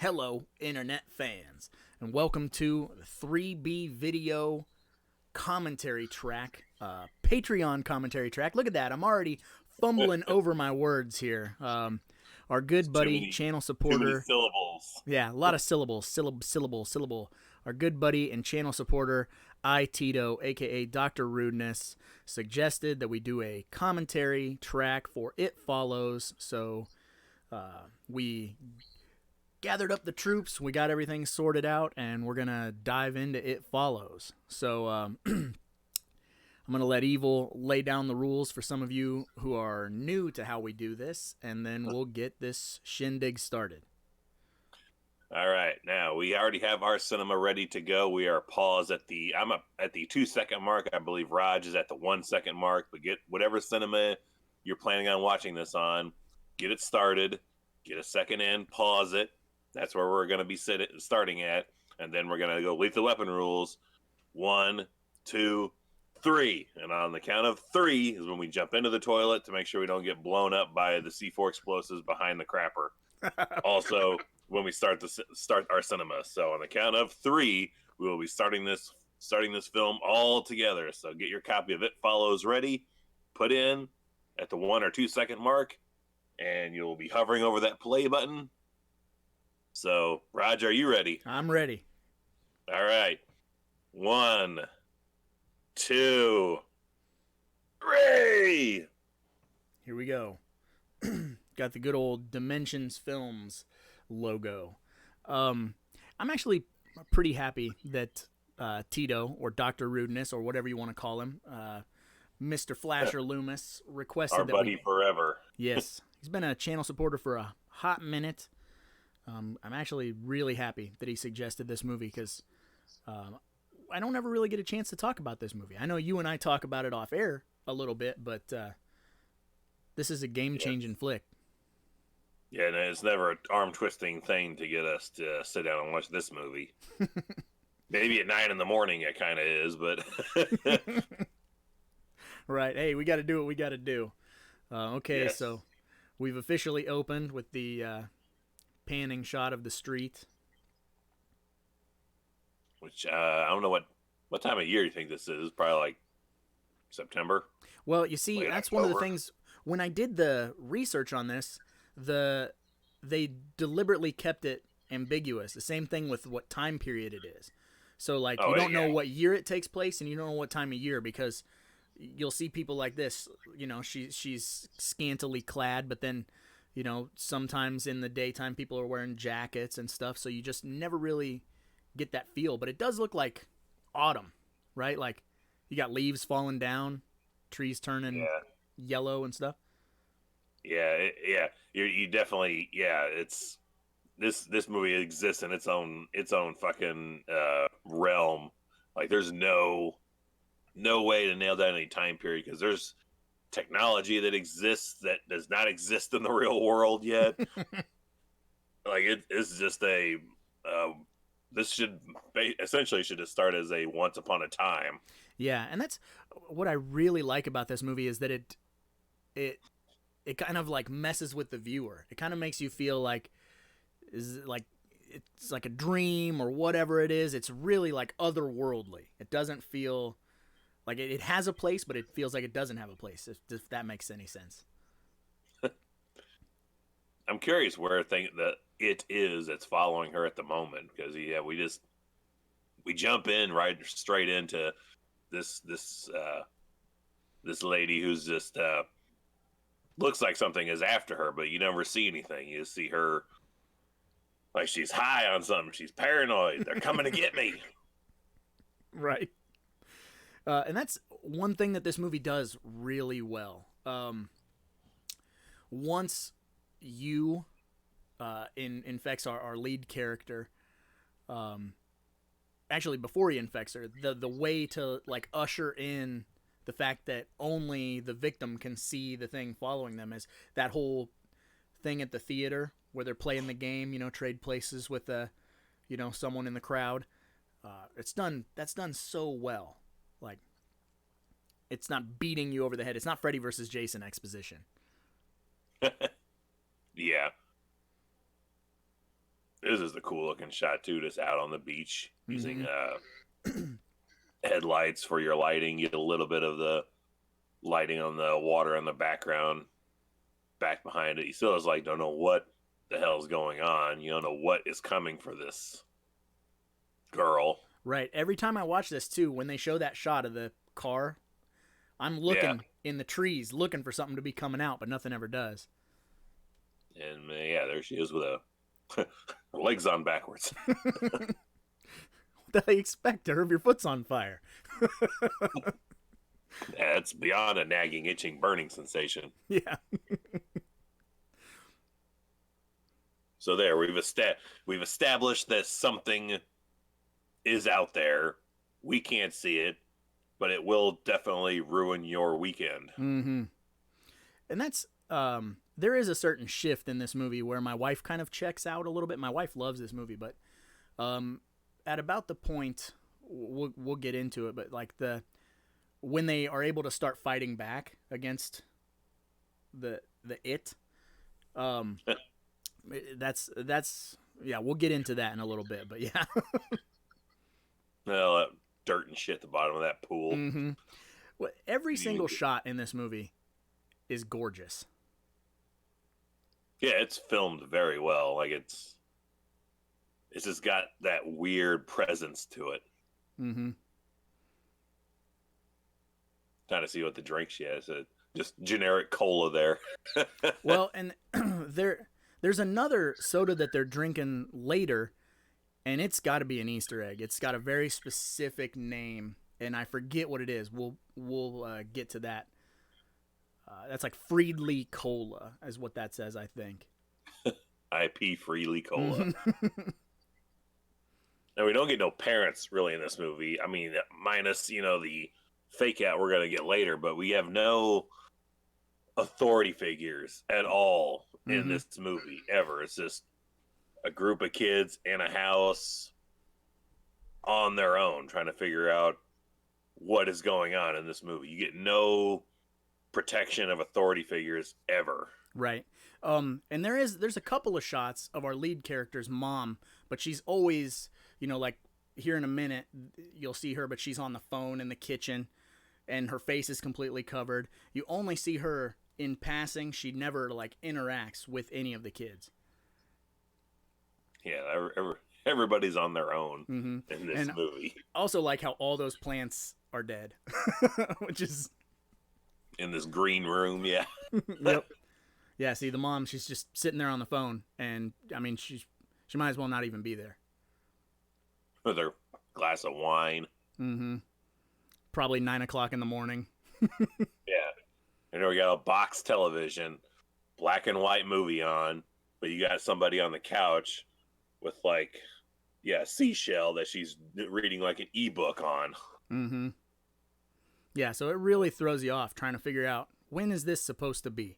Hello, internet fans, and welcome to the 3B video commentary track, Patreon commentary track. Look at that, I'm already fumbling over my words here. Our good buddy, channel Too many supporter. syllables. Yeah, a lot of syllables, syllable. Our good buddy and channel supporter, Tito, aka Dr. Rudeness, suggested that we do a commentary track for It Follows. So we gathered up the troops, we got everything sorted out, and we're gonna dive into It Follows. So I'm gonna let Evil lay down the rules for some of you who are new to how we do this, and then we'll get this shindig started. All right, now we already have our cinema ready to go. We are paused at the I'm up at the 2 second mark. I believe Raj is at the 1 second mark. But get whatever cinema you're planning on watching this on, get it started, get a second in, pause it. That's where we're going to be starting at, and then we're going to go Lethal Weapon rules. 1, 2, 3, and on the count of 3 is when we jump into the toilet to make sure we don't get blown up by the C4 explosives behind the crapper. Also, when we start our cinema. So on the count of 3, we will be starting this film all together. So get your copy of It Follows ready, put in at the 1 or 2 second mark, and you'll be hovering over that play button. So, Roger, are you ready? I'm ready. All right. 1, 2, 3. Here we go. Got the good old Dimensions Films logo. I'm actually pretty happy that Tito, or Dr. Rudeness, or whatever you want to call him, Mr. Flasher Loomis, requested Our buddy forever. Yes, he's been a channel supporter for a hot minute. I'm actually really happy that he suggested this movie because I don't ever really get a chance to talk about this movie. I know you and I talk about it off air a little bit, but this is a game-changing flick. Yeah, and it's never an arm-twisting thing to get us to sit down and watch this movie. Maybe at 9 in the morning it kind of is, but... Right. Hey, we got to do what we got to do. Okay, yes. So we've officially opened with the panning shot of the street. Which, I don't know what time of year you think this is. Probably like September. Well, you see, late that's October. One of the things, when I did the research on this, they deliberately kept it ambiguous. The same thing with what time period it is. So, like, you don't know what year it takes place, and you don't know what time of year, because you'll see people like this, you know, she's scantily clad, but then, you know, sometimes in the daytime people are wearing jackets and stuff, so you just never really get that feel. But it does look like autumn, right? Like, you got leaves falling down, trees turning yellow and stuff. Yeah. You definitely, it's this movie exists in its own fucking realm. Like, there's no way to nail down any time period because there's technology that exists that does not exist in the real world yet. Like, it's just a this essentially should just start as a Once Upon a Time. Yeah, and that's what I really like about this movie is that it kind of like messes with the viewer. It kind of makes you feel like it's like a dream or whatever it is. It's really like otherworldly. It doesn't feel like it has a place, but it feels like it doesn't have a place, if that makes any sense. I'm curious where that it is that's following her at the moment, because we jump in right straight into this lady who's just looks like something is after her, but you never see anything. You just see her like she's high on something. She's paranoid. They're coming to get me. Right. And that's one thing that this movie does really well. Once you infects our lead character, actually before he infects her, the way to like usher in the fact that only the victim can see the thing following them is that whole thing at the theater where they're playing the game, you know, trade places with someone in the crowd. That's done so well. Like, it's not beating you over the head. It's not Freddy versus Jason exposition. Yeah. This is the cool looking shot too. Just out on the beach using Mm-hmm. headlights for your lighting. You get a little bit of the lighting on the water in the background. Back behind it, you still is like don't know what the hell's going on. You don't know what is coming for this girl. Right. Every time I watch this too, when they show that shot of the car, I'm looking in the trees, looking for something to be coming out, but nothing ever does. And yeah, there she is with her legs on backwards. What do I expect to her? Your foot's on fire. That's beyond a nagging, itching, burning sensation. Yeah. So there, we've established that something is out there. We can't see it, but it will definitely ruin your weekend. Mm-hmm. And that's there is a certain shift in this movie where my wife kind of checks out a little bit. My wife loves this movie, but at about the point we'll get into it, but like when they are able to start fighting back against the it, that's yeah, we'll get into that in a little bit, but yeah. Well, that dirt and shit at the bottom of that pool. Mm-hmm. Well, every single shot in this movie is gorgeous. Yeah, it's filmed very well. Like it's just got that weird presence to it. Mm-hmm. Trying to see what the drink she has. Just generic cola there. Well, and there's another soda that they're drinking later, and it's got to be an Easter egg. It's got a very specific name, and I forget what it is. We'll get to that. That's like Freely Cola is what that says, I think. IP Freely Cola. Mm-hmm. And we don't get no parents really in this movie. I mean, minus, the fake out we're going to get later, but we have no authority figures at all in this movie ever. It's just a group of kids in a house on their own trying to figure out what is going on in this movie. You get no protection of authority figures ever. Right. And there's a couple of shots of our lead character's mom, but she's always, like here in a minute you'll see her, but she's on the phone in the kitchen and her face is completely covered. You only see her in passing. She never like interacts with any of the kids. Yeah, everybody's on their own in this movie. Also like how all those plants are dead, which is in this green room. Yeah. Yep. Yeah. See, the mom, she's just sitting there on the phone, and I mean, she might as well not even be there. With her glass of wine. Mm-hmm. Probably 9 o'clock in the morning. Yeah. And we got a box television, black and white movie on, but you got somebody on the couch with like, a seashell that she's reading like an ebook on. Mm-hmm. Yeah, so it really throws you off trying to figure out, when is this supposed to be?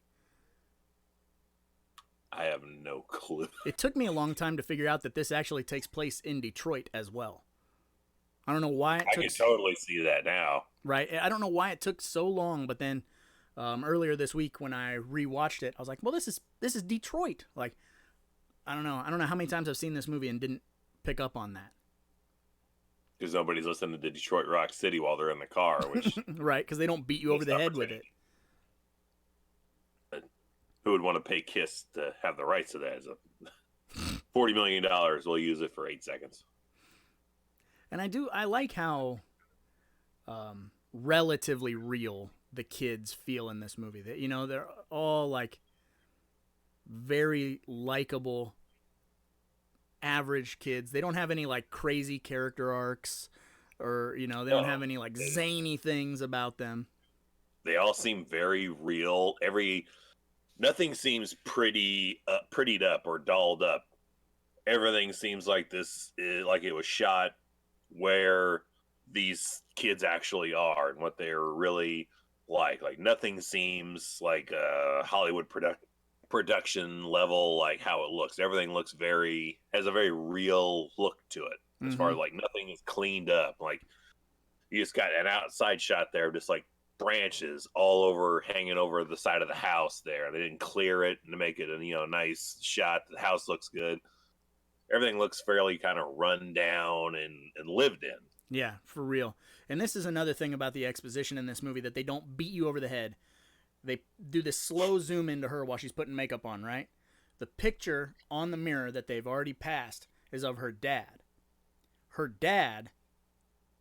I have no clue. It took me a long time to figure out that this actually takes place in Detroit as well. I don't know why it took... I can totally see that now. Right? I don't know why it took so long, but then earlier this week when I rewatched it, I was like, well, this is Detroit. Like, I don't know how many times I've seen this movie and didn't pick up on that. Because nobody's listening to Detroit Rock City while they're in the car, which... Right, because they don't beat you over the head with it. Who would want to pay KISS to have the rights to that? $40 million, we'll use it for 8 seconds. And I like how relatively real the kids feel in this movie. That they're all like very likable, average kids. They don't have any like crazy character arcs, or they don't have any like zany things about them. They all seem very real. Nothing seems prettied up or dolled up. Everything seems like like it was shot where these kids actually are and what they're really like. Like nothing seems like a Hollywood production level, like how it looks. Everything has a very real look to it. As far as like nothing is cleaned up. Like you just got an outside shot there, just like branches all over, hanging over the side of the house there. They didn't clear it to make it a nice shot. The house looks good. everything looks fairly kind of run down and lived in. Yeah, for real. And this is another thing about the exposition in this movie, that they don't beat you over the head. They do this slow zoom into her while she's putting makeup on, right? The picture on the mirror that they've already passed is of her dad. Her dad,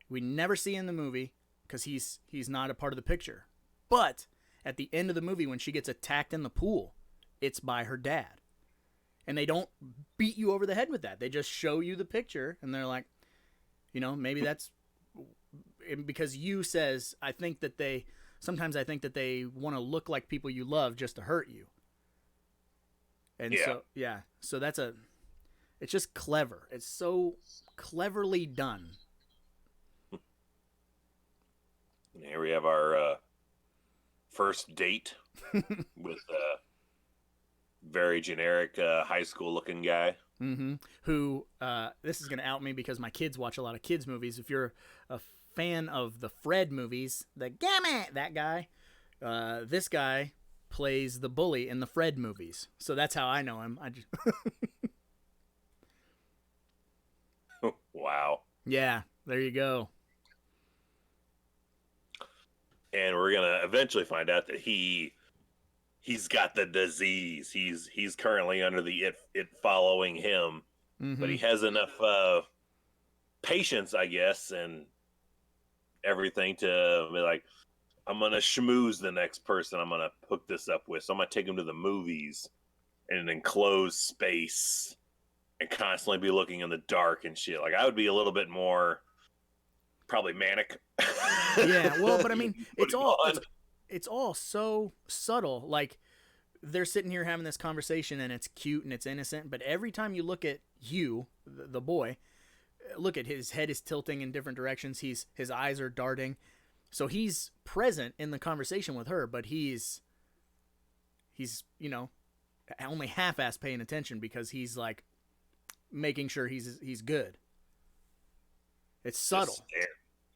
we never see in the movie because he's not a part of the picture. But at the end of the movie, when she gets attacked in the pool, it's by her dad. And they don't beat you over the head with that. They just show you the picture, and they're like, you know, maybe that's because you says, sometimes I think that they want to look like people you love just to hurt you. And so it's just clever. It's so cleverly done. And here we have our first date with a very generic high school looking guy. Mm-hmm. Who, this is going to out me because my kids watch a lot of kids movies. If you're a fan of the Fred movies, the Gamut, that guy, this guy plays the bully in the Fred movies. So that's how I know him. Wow. Yeah, there you go. And we're gonna eventually find out that he's got the disease. He's currently under the it following him, but he has enough patience, I guess, and everything to be like, I'm gonna schmooze the next person I'm gonna hook this up with. So I'm gonna take him to the movies in an enclosed space and constantly be looking in the dark and shit. Like, I would be a little bit more probably manic. Yeah, well, but I mean, it's all so subtle. Like, they're sitting here having this conversation and it's cute and it's innocent, but every time you look at Hugh, the boy, look at his head is tilting in different directions. His eyes are darting. So he's present in the conversation with her, but he's you know, only half-ass paying attention because he's like making sure he's good. It's subtle.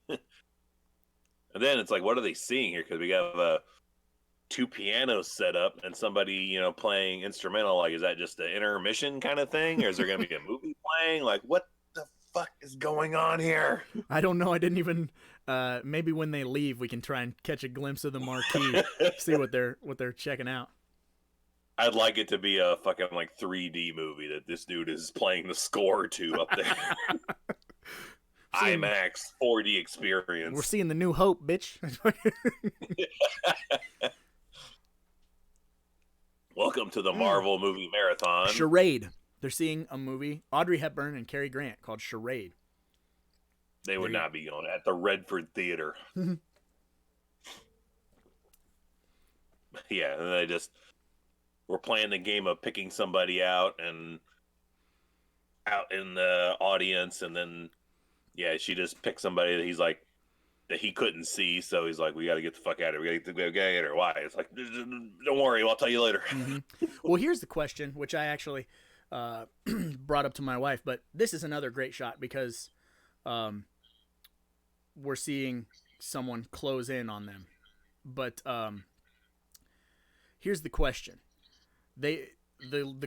And then it's like, what are they seeing here? Because we have two pianos set up and somebody, you know, playing instrumental. Like, is that just an intermission kind of thing, or is there going to be a movie playing? Like, what the fuck is going on here? I don't know. I didn't even. Maybe when they leave, we can try and catch a glimpse of the marquee, see what they're checking out. I'd like it to be a fucking like 3D movie that this dude is playing the score to up there. IMAX 4D experience. We're seeing the New Hope, bitch. Welcome to the Marvel movie marathon. Charade. They're seeing a movie, Audrey Hepburn and Cary Grant, called Charade. They would not be going at the Redford Theater. Yeah, and they just were playing the game of picking somebody out in the audience, and then she just picked somebody that he's like that he couldn't see, so he's like, we got to get the fuck out of here. We got to get her. Why? It's like, don't worry, I'll tell you later. Well, here's the question, which I actually brought up to my wife, but this is another great shot because we're seeing someone close in on them. But here's the question. The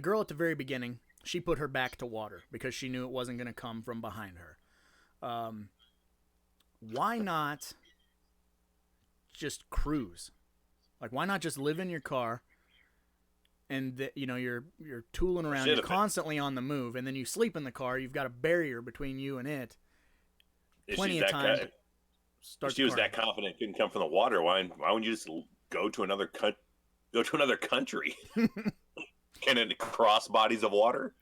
girl at the very beginning, she put her back to water because she knew it wasn't going to come from behind her. Why not just cruise? Like, why not just live in your car and you're tooling around, you're constantly on the move, and then you sleep in the car, you've got a barrier between you and it. Plenty of time to start. If she was that confident it couldn't come from the water, why wouldn't you just go to another country? Can it cross bodies of water?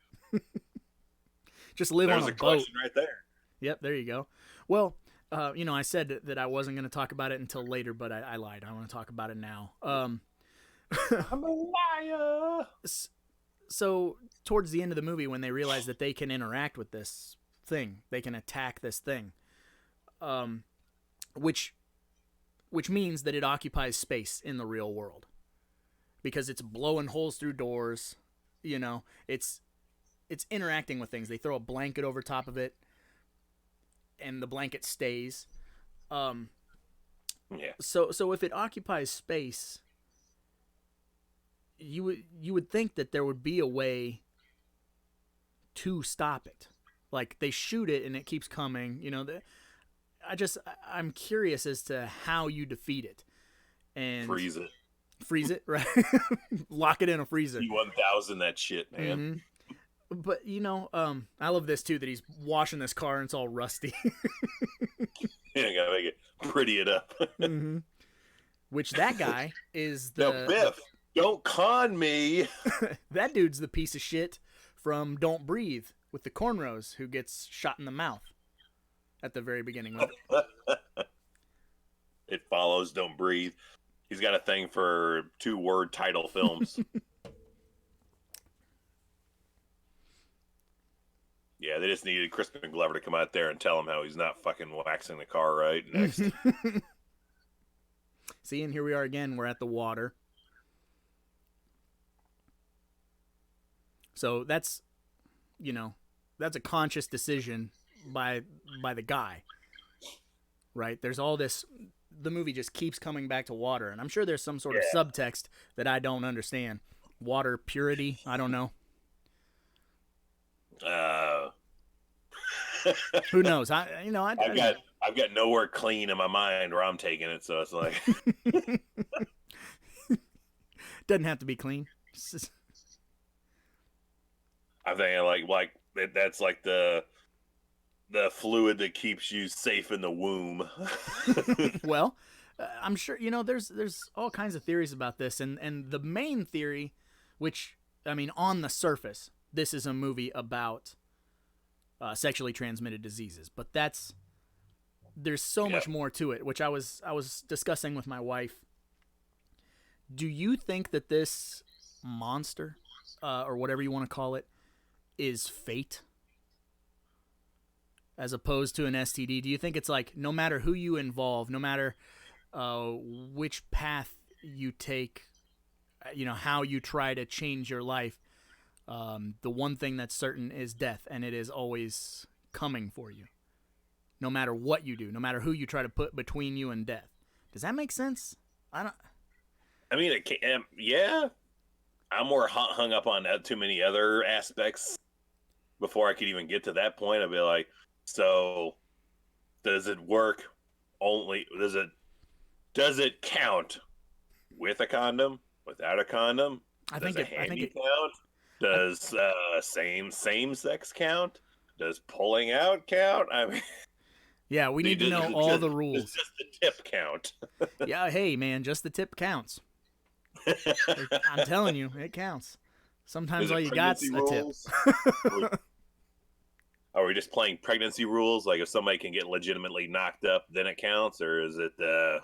Just live on a boat. There's a question right there. Yep, there you go. Well, I said that I wasn't going to talk about it until later, but I lied. I want to talk about it now. I'm a liar. So towards the end of the movie, when they realize that they can interact with this thing, they can attack this thing, which means that it occupies space in the real world because it's blowing holes through doors. It's interacting with things. They throw a blanket over top of it, and the blanket stays. So if it occupies space, you would think that there would be a way to stop it. Like they shoot it and it keeps coming. You know, I'm curious as to how you defeat it. And freeze it, right? Lock it in a freezer. T1000 that shit, man. Mm-hmm. But you know, I love this too, that he's washing this car and it's all rusty. Yeah, gotta make it pretty it up. Mm-hmm. Which that guy is Now, Biff, don't con me. That dude's the piece of shit from Don't Breathe with the cornrows who gets shot in the mouth at the very beginning. It follows Don't Breathe. He's got a thing for 2-word title films. Yeah, they just needed Crispin Glover to come out there and tell him how he's not fucking waxing the car right next. See, and here we are again. We're at the water. So that's, you know, that's a conscious decision by the guy, right? There's all this. The movie just keeps coming back to water, and I'm sure there's some sort of subtext that I don't understand. Water purity, I don't know. Who knows? I've got nowhere clean in my mind where I'm taking it, so it's like doesn't have to be clean. I'm thinking like that's like the fluid that keeps you safe in the womb. Well, I'm sure, you know, there's all kinds of theories about this, and the main theory, which, I mean, on the surface, this is a movie about sexually transmitted diseases, but there's so much more to it, which I was discussing with my wife. Do you think that this monster, or whatever you want to call it, is fate as opposed to an STD? Do you think it's like, no matter who you involve, no matter which path you take, you know, how you try to change your life, the one thing that's certain is death, and it is always coming for you, no matter what you do, no matter who you try to put between you and death? Does that make sense? I mean, it can, yeah. I'm more hung up on too many other aspects before I could even get to that point. I'd be like, so does it work only? Does it count with a condom? Without a condom? I think it count? Does same sex count? Does pulling out count? I mean, yeah, we need to know all the rules. Does just the tip count? Yeah, hey man, just the tip counts. I'm telling you, it counts. Sometimes all you got's a tip. Are we just playing pregnancy rules? Like if somebody can get legitimately knocked up, then it counts? Or is it an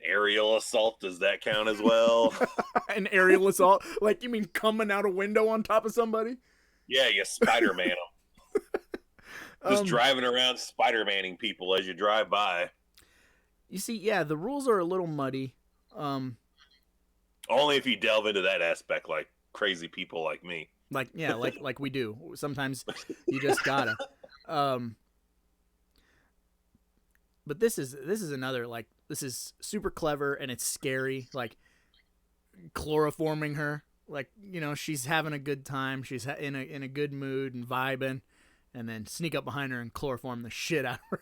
aerial assault? Does that count as well? An aerial assault? Like, you mean coming out a window on top of somebody? Yeah, you Spider-Man them. Just driving around Spider-Manning people as you drive by. You see, yeah, the rules are a little muddy. Only if you delve into that aspect, like crazy people like me. Like we do. Sometimes you just gotta. But this is another, like, this is super clever and it's scary. Like, chloroforming her, like, you know, she's having a good time, she's in a good mood and vibing, and then sneak up behind her and chloroform the shit out of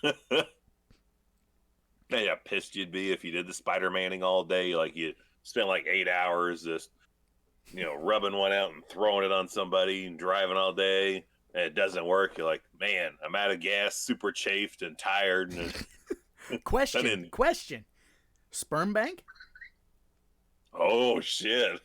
her. Yeah, how pissed you'd be if you did the Spider-Manning all day. Like, you spent like 8 hours just, you know, rubbing one out and throwing it on somebody and driving all day, and it doesn't work. You're like, man, I'm out of gas, super chafed and tired. And Question. Sperm bank? Oh, shit.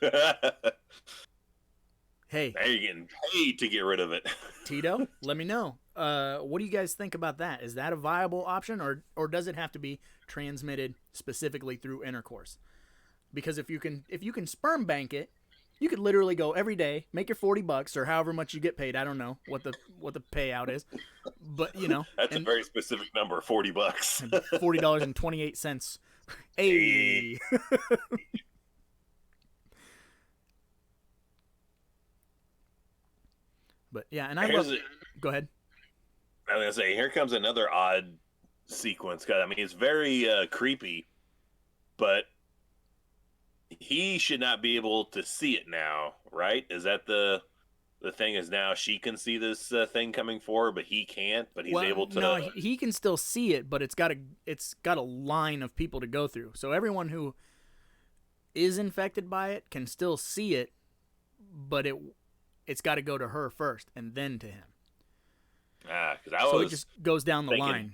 Hey. Now you're getting paid to get rid of it. Tito, let me know. What do you guys think about that? Is that a viable option, or does it have to be transmitted specifically through intercourse? Because if you can sperm bank it, you could literally go every day, make your $40 or however much you get paid. I don't know what the payout is, but you know, that's a very specific number, $40. $40.28. Hey. But yeah, and go ahead. I was gonna say, here comes another odd sequence. Cause I mean, it's very creepy, but he should not be able to see it now, right? Is that the thing? Is now she can see this thing coming forward, but he can't. But he's Well, able to. no, he can still see it, but it's got a line of people to go through. So everyone who is infected by it can still see it, but it's got to go to her first and then to him. So it just goes down the line.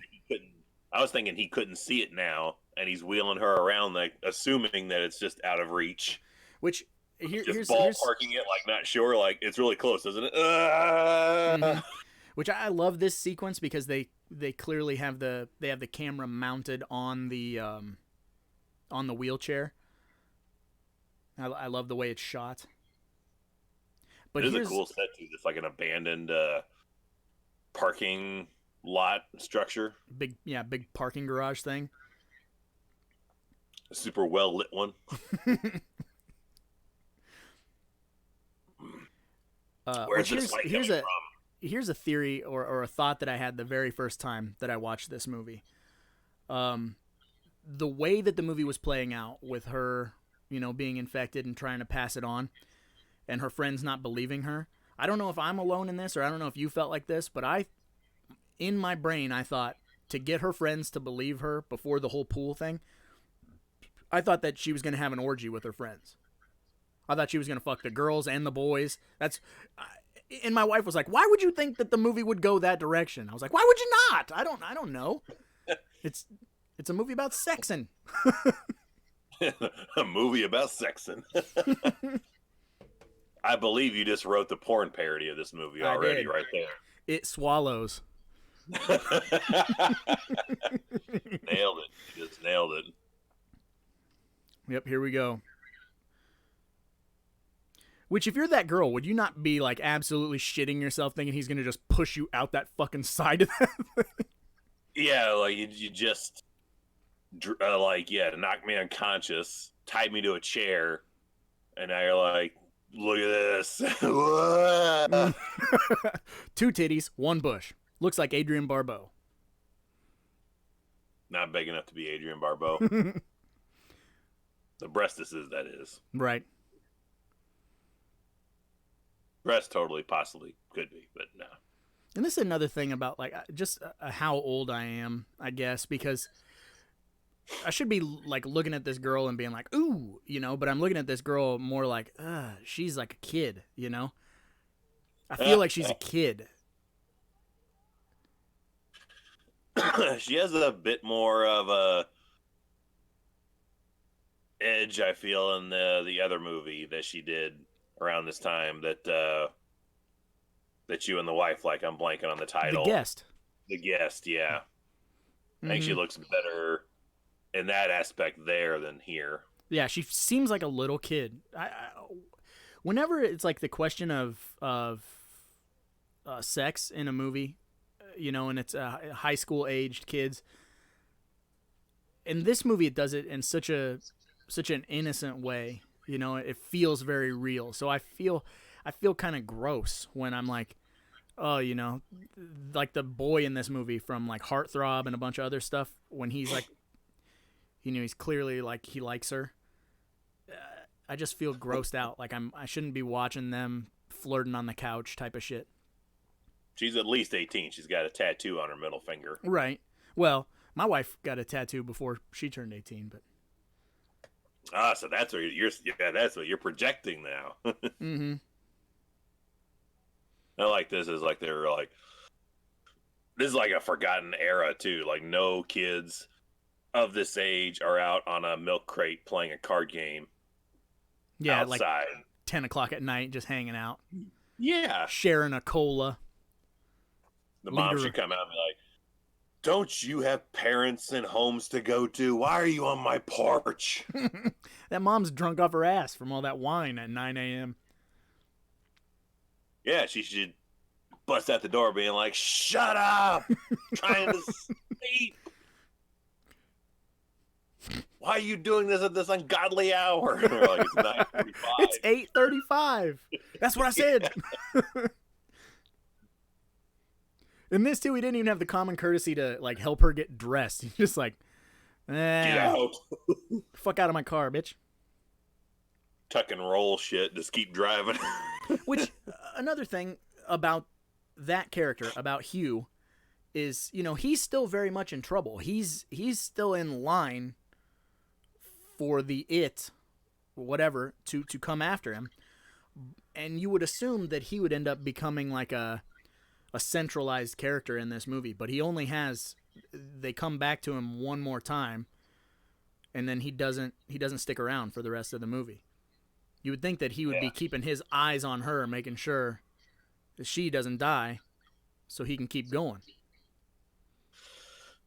I was thinking he couldn't see it now, and he's wheeling her around, like assuming that it's just out of reach. Which here's ballparking it, like not sure, like it's really close, isn't it? Mm-hmm. Which I love this sequence because they clearly have the camera mounted on the wheelchair. I love the way it's shot. But it is a cool set too. It's like an abandoned parking lot structure. Big parking garage thing. A super well lit one. Here's a theory or a thought that I had the very first time that I watched this movie. The way that the movie was playing out with her, being infected and trying to pass it on, and her friends not believing her. I don't know if I'm alone in this, or I don't know if you felt like this, but in my brain, I thought to get her friends to believe her before the whole pool thing, I thought that she was going to have an orgy with her friends. I thought she was going to fuck the girls and the boys. And my wife was like, "Why would you think that the movie would go that direction?" I was like, "Why would you not? I don't know. It's a movie about sexing." A movie about sexing. I believe you just wrote the porn parody of this movie already, right there. It swallows. Nailed it. You just nailed it. Yep, here we go. Which, if you're that girl, would you not be like absolutely shitting yourself thinking he's gonna just push you out that fucking side of that thing? Yeah, like you just knock me unconscious, tied me to a chair, and now you're like, look at this. 2 titties, 1 bush. Looks like Adrienne Barbeau. Not big enough to be Adrienne Barbeau. The breastises, that is. Right. Breast totally, possibly could be, but no. And this is another thing about like just how old I am, I guess, because I should be like looking at this girl and being like, ooh, but I'm looking at this girl more like, she's like a kid, I feel like she's a kid. She has a bit more of a edge, I feel, in the other movie that she did around this time that you and the wife like. I'm blanking on the title. The Guest. The Guest, yeah. I think she looks better in that aspect there than here. Yeah, she seems like a little kid. Whenever it's like the question of sex in a movie, and it's high school aged kids. In this movie, it does it in such an innocent way. It feels very real. So I feel kind of gross when I'm like, oh, like the boy in this movie from like Heartthrob and a bunch of other stuff, when he's like, he's clearly like he likes her. I just feel grossed out. Like I shouldn't be watching them flirting on the couch type of shit. She's at least 18. She's got a tattoo on her middle finger. Right. Well, my wife got a tattoo before she turned 18, but. So that's what you're projecting now. Mm-hmm. I like this is like they're like, this is like a forgotten era too. Like no kids of this age are out on a milk crate playing a card game. Yeah, outside. Like 10 o'clock at night, just hanging out. Yeah, sharing a cola. The mom should come out and be like, "Don't you have parents and homes to go to? Why are you on my porch?" That mom's drunk off her ass from all that wine at 9 a.m. Yeah, she should bust out the door being like, "Shut up! I'm trying to sleep. Why are you doing this at this ungodly hour?" Like, it's 9:45. It's 8:35. That's what I said. In this too, he didn't even have the common courtesy to like help her get dressed. He's just like, get out. Fuck out of my car, bitch. tuck and roll shit. Just keep driving. Which, another thing about that character, about Hugh, is, you know, he's still very much in trouble. He's still in line for whatever, to come after him. And you would assume that he would end up becoming like a centralized character in this movie, but they come back to him one more time, and then he doesn't stick around for the rest of the movie. You would think that he would be keeping his eyes on her, making sure that she doesn't die, so he can keep going.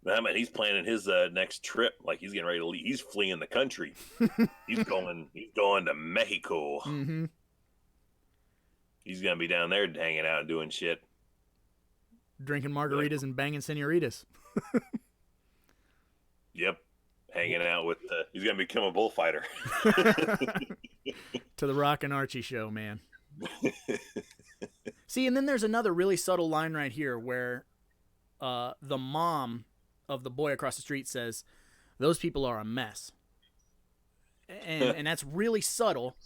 I mean, he's planning his next trip. Like, he's getting ready to leave. He's fleeing the country. He's going to Mexico. Mm-hmm. He's gonna be down there hanging out and doing shit, drinking margaritas and banging senoritas. Yep, hanging out with. He's gonna become a bullfighter. To the Rock and Archie show, man. See, and then there's another really subtle line right here where the mom of the boy across the street says, "Those people are a mess," and that's really subtle.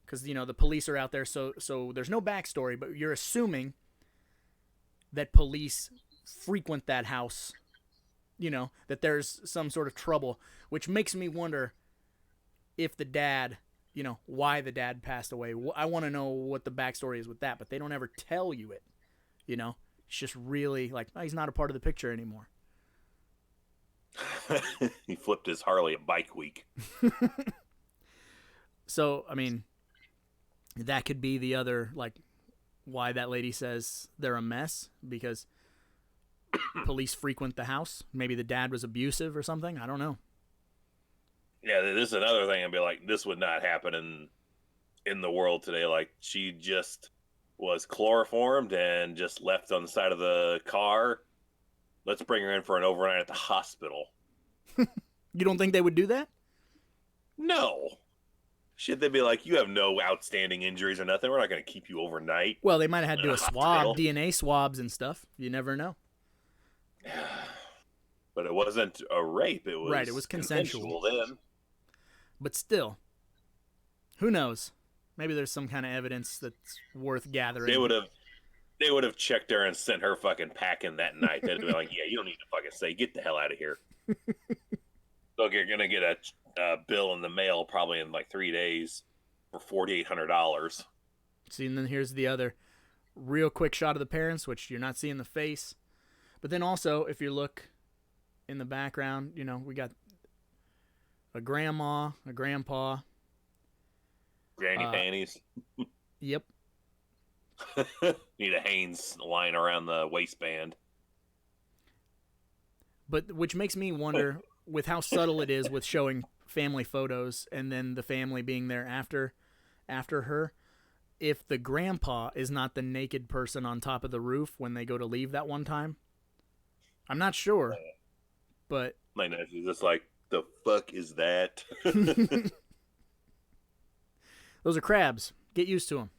Because, you know, the police are out there, so there's no backstory, but you're assuming that police frequent that house, you know, that there's some sort of trouble, which makes me wonder if the dad, you know, why the dad passed away. I want to know what the backstory is with that, but they don't ever tell you it, you know? It's just really like, oh, he's not a part of the picture anymore. He flipped his Harley at Bike Week. So, I mean, that could be the other, like, why that lady says they're a mess, because police frequent the house. Maybe the dad was abusive or something. I don't know. Yeah, this is another thing. I'd be like, this would not happen in the world today. Like, she just was chloroformed and just left on the side of the car. Let's bring her in for an overnight at the hospital. You don't think they would do that? No. Shit, they'd be like, you have no outstanding injuries or nothing. We're not going to keep you overnight. Well, they might have had to do a swab, DNA swabs and stuff. You never know. But it wasn't a rape. It was, right, it was consensual then. But still, who knows? Maybe there's some kind of evidence that's worth gathering. They would have checked her and sent her fucking packing that night. They'd be like, yeah, you don't need to fucking say, get the hell out of here. Look, you're going to get a bill in the mail probably in like 3 days for $4,800. See, and then here's the other real quick shot of the parents, which you're not seeing the face. But then also, if you look in the background, you know, we got a grandma, a grandpa. Granny panties. Yep. Need a Hanes line around the waistband. But which makes me wonder, with how subtle it is with showing family photos and then the family being there after her, if the grandpa is not the naked person on top of the roof when they go to leave that one time. I'm not sure, but my nephew's just like, the fuck is that? Those are crabs. Get used to them.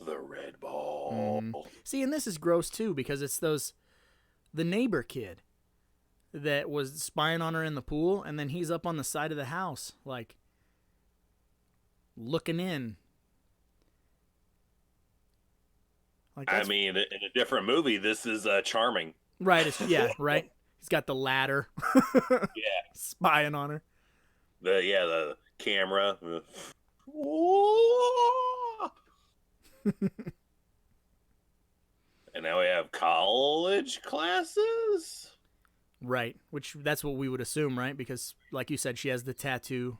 The red ball. See, and this is gross too, because it's the neighbor kid that was spying on her in the pool, and then he's up on the side of the house, like, looking in. Like, I mean, in a different movie, this is charming. Right. Yeah, right. He's got the ladder. Yeah. Spying on her. The camera. And now we have college classes? Right. Which, that's what we would assume, right? Because, like you said, she has the tattoo.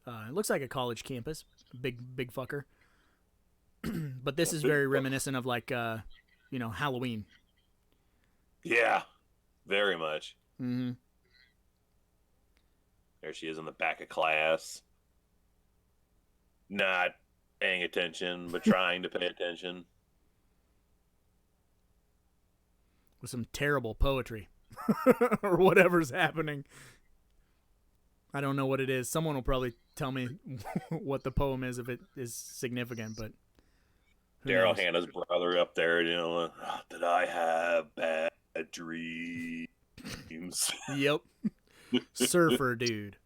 It looks like a college campus. Big fucker. But this is very reminiscent of, like, Halloween. Yeah, very much. Mm-hmm. There she is in the back of class. Not paying attention, but trying to pay attention. With some terrible poetry. Or whatever's happening. I don't know what it is. Someone will probably tell me what the poem is if it is significant, but Who Daryl knows? Hannah's brother up there, did I have bad dreams? Yep. Surfer dude.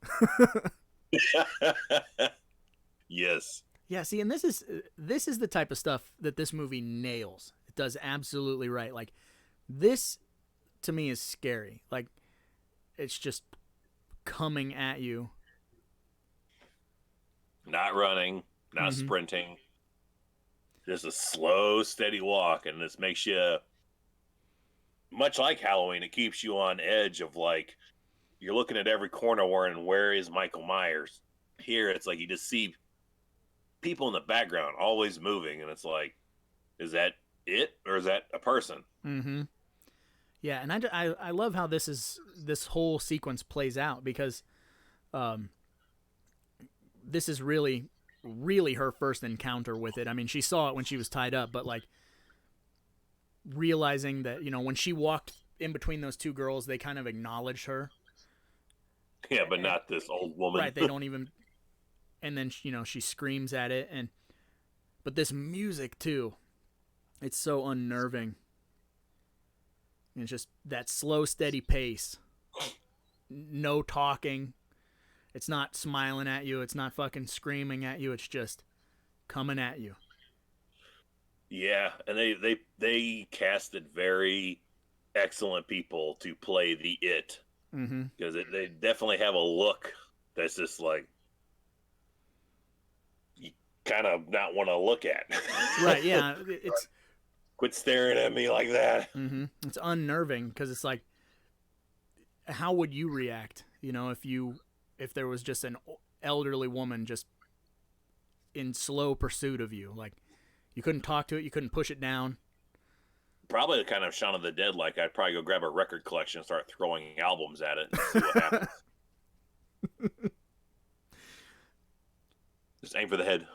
Yes. Yeah, see, and this is the type of stuff that this movie nails. It does absolutely right. Like this to me is scary. Like it's just coming at you. Not running, not sprinting. Just a slow, steady walk, and this makes you much like Halloween. It keeps you on edge of like you're looking at every corner where is Michael Myers? Here, it's like you just see people in the background always moving, and it's like, is that it or is that a person? Mm-hmm. Yeah, and I love how this whole sequence plays out because, this is really her first encounter with it. I mean, she saw it when she was tied up, but like realizing that when she walked in between those two girls, they kind of acknowledged her. Yeah, but not this old woman. Right? They don't even. And then she screams at it, but this music too, it's so unnerving. And it's just that slow, steady pace. No talking. It's not smiling at you. It's not fucking screaming at you. It's just coming at you. Yeah, and they casted very excellent people to play the it because they definitely have a look that's just like you kind of not want to look at. Right? Yeah. It's quit staring at me like that. It's unnerving because it's like, how would you react? If there was just an elderly woman just in slow pursuit of you, like you couldn't talk to it, you couldn't push it down. Probably the kind of Shaun of the Dead. Like I'd probably go grab a record collection and start throwing albums at it and see what happens. Just aim for the head.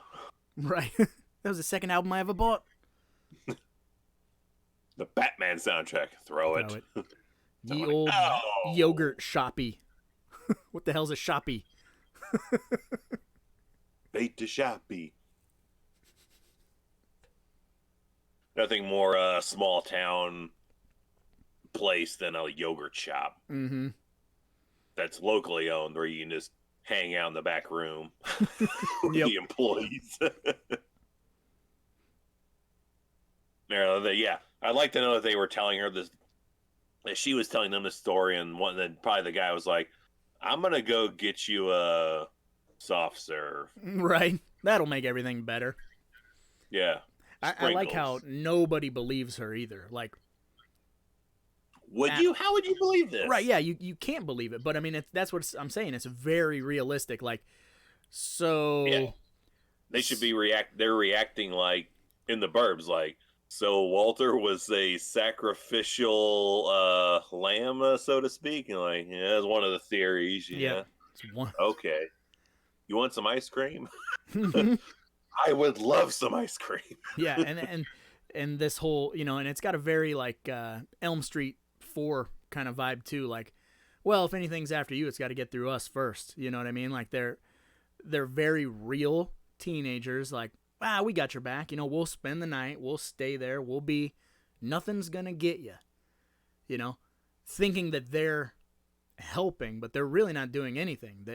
Right. That was the second album I ever bought. The Batman soundtrack. Throw it. Ye old yogurt shoppy. What the hell's a shoppy? Bait to shoppy. Nothing more small town place than a yogurt shop. That's locally owned, where you can just hang out in the back room with the employees. Yeah, I'd like to know that they were telling her this, that she was telling them this story, and then probably the guy was like, "I'm gonna go get you a soft serve." Right, that'll make everything better. Yeah, I like how nobody believes her either. Like, how would you believe this? Right? Yeah, you can't believe it, but I mean, that's what I'm saying. It's very realistic. Like, so yeah. They should be They're reacting like in the Burbs, like. So Walter was a sacrificial lamb, so to speak, and like, yeah, that's one of the theories. Yeah. Okay. You want some ice cream? I would love some ice cream. Yeah, and this whole, and it's got a very like Elm Street 4 kind of vibe too. Like, well, if anything's after you, it's got to get through us first. You know what I mean? Like they're very real teenagers. Like, we got your back. We'll spend the night. We'll stay there. Nothing's gonna get you. Thinking that they're helping, but they're really not doing anything.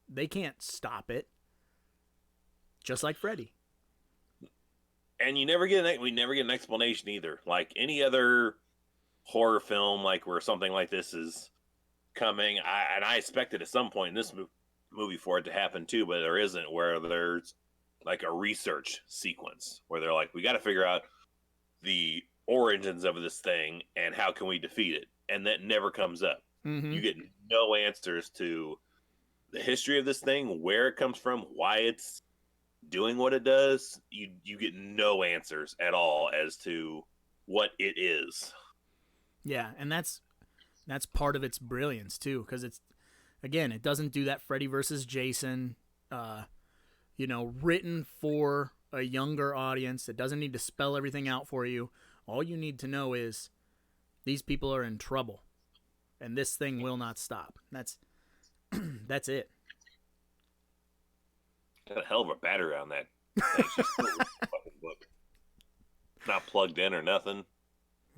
They can't stop it. Just like Freddy. And we never get an explanation either. Like any other horror film, like where something like this is coming, I expected at some point in this movie for it to happen too, but there isn't. Where there's like a research sequence where they're like, we got to figure out the origins of this thing and how can we defeat it, and that never comes up. You get no answers to the history of this thing, where it comes from, why it's doing what it does. You get no answers at all as to what it is. Yeah, and that's part of its brilliance too, because it doesn't do that Freddy versus Jason, written for a younger audience. It doesn't need to spell everything out for you. All you need to know is these people are in trouble, and this thing will not stop. That's it. Got a hell of a battery on that. Book. Not plugged in or nothing.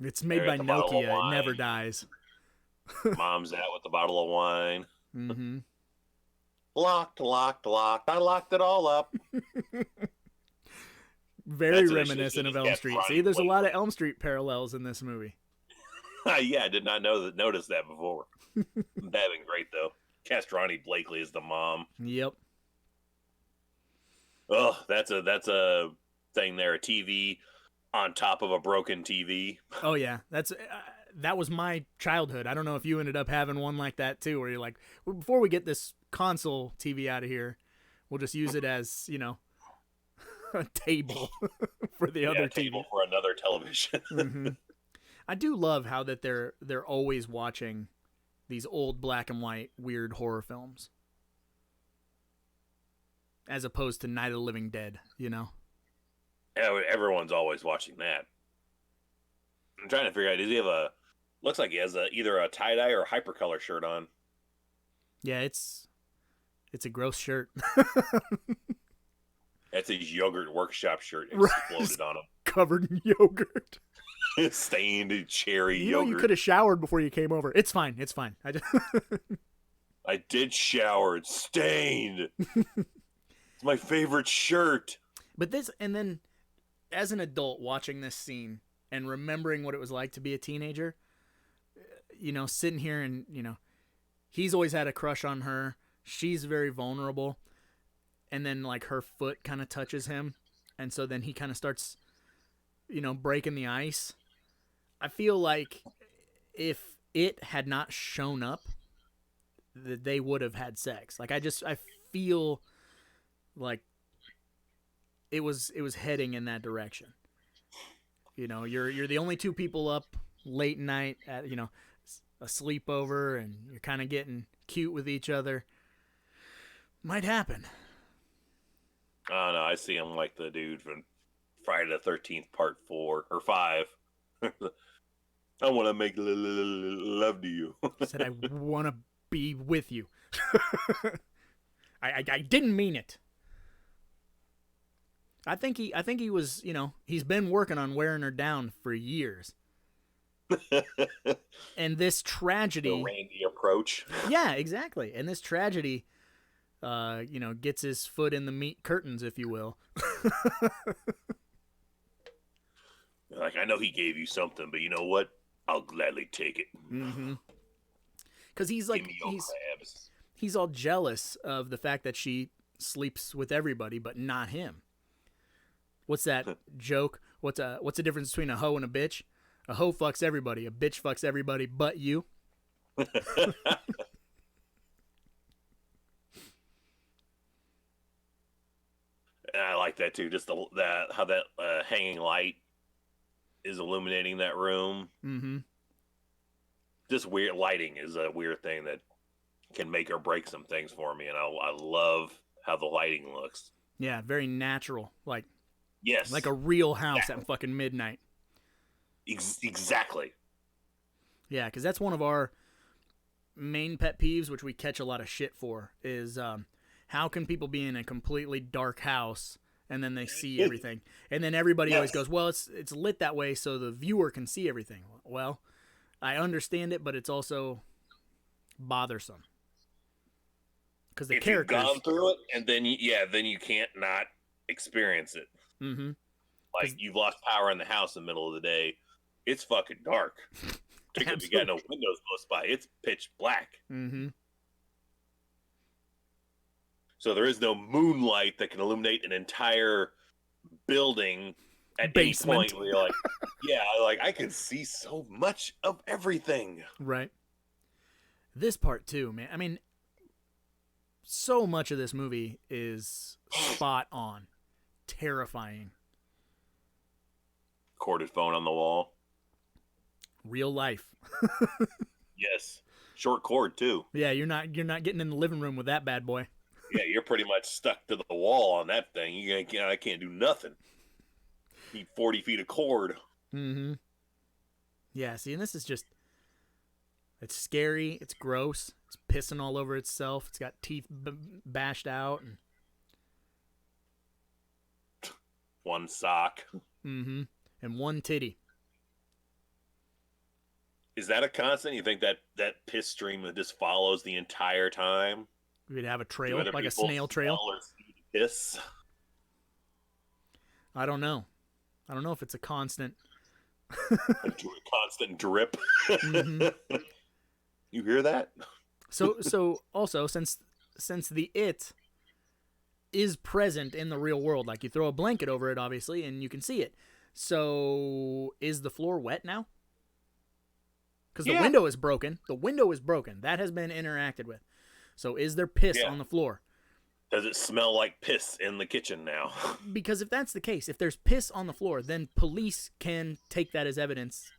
It's made by Nokia. It never dies. Mom's out with the bottle of wine. Mm-hmm. Locked. I locked it all up. Very reminiscent of Elm Street. See, there's a lot of Elm Street parallels in this movie. Yeah, I did not notice that before. That'd been great though. Castrati Blakely is the mom. Yep. Oh, that's a thing there. A TV on top of a broken TV. Oh yeah, that was my childhood. I don't know if you ended up having one like that too, where you're like, well, before we get this console TV out of here, we'll just use it as a table for the other table for another television. Mm-hmm. I do love how that they're always watching these old black and white weird horror films, as opposed to Night of the Living Dead. Yeah, everyone's always watching that. I'm trying to figure out. Does he have looks like he has either a tie dye or a hypercolor shirt on. Yeah, it's a gross shirt. That's his yogurt workshop shirt. Exploded on him. Covered in yogurt. Stained cherry yogurt. You could have showered before you came over. It's fine. I did shower. It's stained. It's my favorite shirt. But and then as an adult watching this scene and remembering what it was like to be a teenager, sitting here and, he's always had a crush on her. She's very vulnerable. And then, like, her foot kind of touches him. And so then he kind of starts, breaking the ice. I feel like if it had not shown up, that they would have had sex. Like, I feel like it was heading in that direction. You're the only two people up late night at, a sleepover, and you're kind of getting cute with each other. Might happen. Oh no, I see him like the dude from Friday the 13th Part 4 or 5. I want to make love to you. Said I want to be with you. I didn't mean it. I think he was, he's been working on wearing her down for years. And this tragedy, the Randy approach. Yeah, exactly. And this tragedy gets his foot in the meat curtains, if you will. Like, I know he gave you something, but you know what? I'll gladly take it. Mm-hmm. Because he's like, he's all jealous of the fact that she sleeps with everybody, but not him. What's that joke? What's the difference between a hoe and a bitch? A hoe fucks everybody. A bitch fucks everybody but you. I like that too. Just how that hanging light is illuminating that room. Mm-hmm. Just weird lighting is a weird thing that can make or break some things for me, and I love how the lighting looks. Yeah, very natural. Like, yes, like a real house at fucking midnight. Exactly. Yeah, because that's one of our main pet peeves, which we catch a lot of shit for, is how can people be in a completely dark house and then they see everything, and then everybody always goes, well, it's lit that way so the viewer can see everything. Well, I understand it, but it's also bothersome because the characters, you've gone through it, and then you can't not experience it. Mm-hmm. Like, you've lost power in the house in the middle of the day. It's fucking dark. Because you got no windows close by. It's pitch black. Mm-hmm. So there is no moonlight that can illuminate an entire building at basement. Any point where you're like, like, I can see so much of everything. Right. This part too, man. I mean, so much of this movie is spot on. Terrifying. Corded phone on the wall. Real life. Yes. Short cord too. Yeah, you're not getting in the living room with that bad boy. Yeah, you're pretty much stuck to the wall on that thing. I can't do nothing. Need 40 feet of cord. Mm-hmm. Yeah, see, and this is just, it's scary. It's gross. It's pissing all over itself. It's got teeth bashed out. And... one sock. Mm-hmm. and one titty. Is that a constant? You think that piss stream that just follows the entire time? We'd have a Do trail, other like a people snail trail. smell or see piss? I don't know. I don't know if it's a constant. A constant drip. Mm-hmm. You hear that? So also since the it is present in the real world, like you throw a blanket over it, obviously, and you can see it. So is the floor wet now? Because the window is broken. The window is broken. That has been interacted with. So is there piss on the floor? Does it smell like piss in the kitchen now? Because if that's the case, if there's piss on the floor, then police can take that as evidence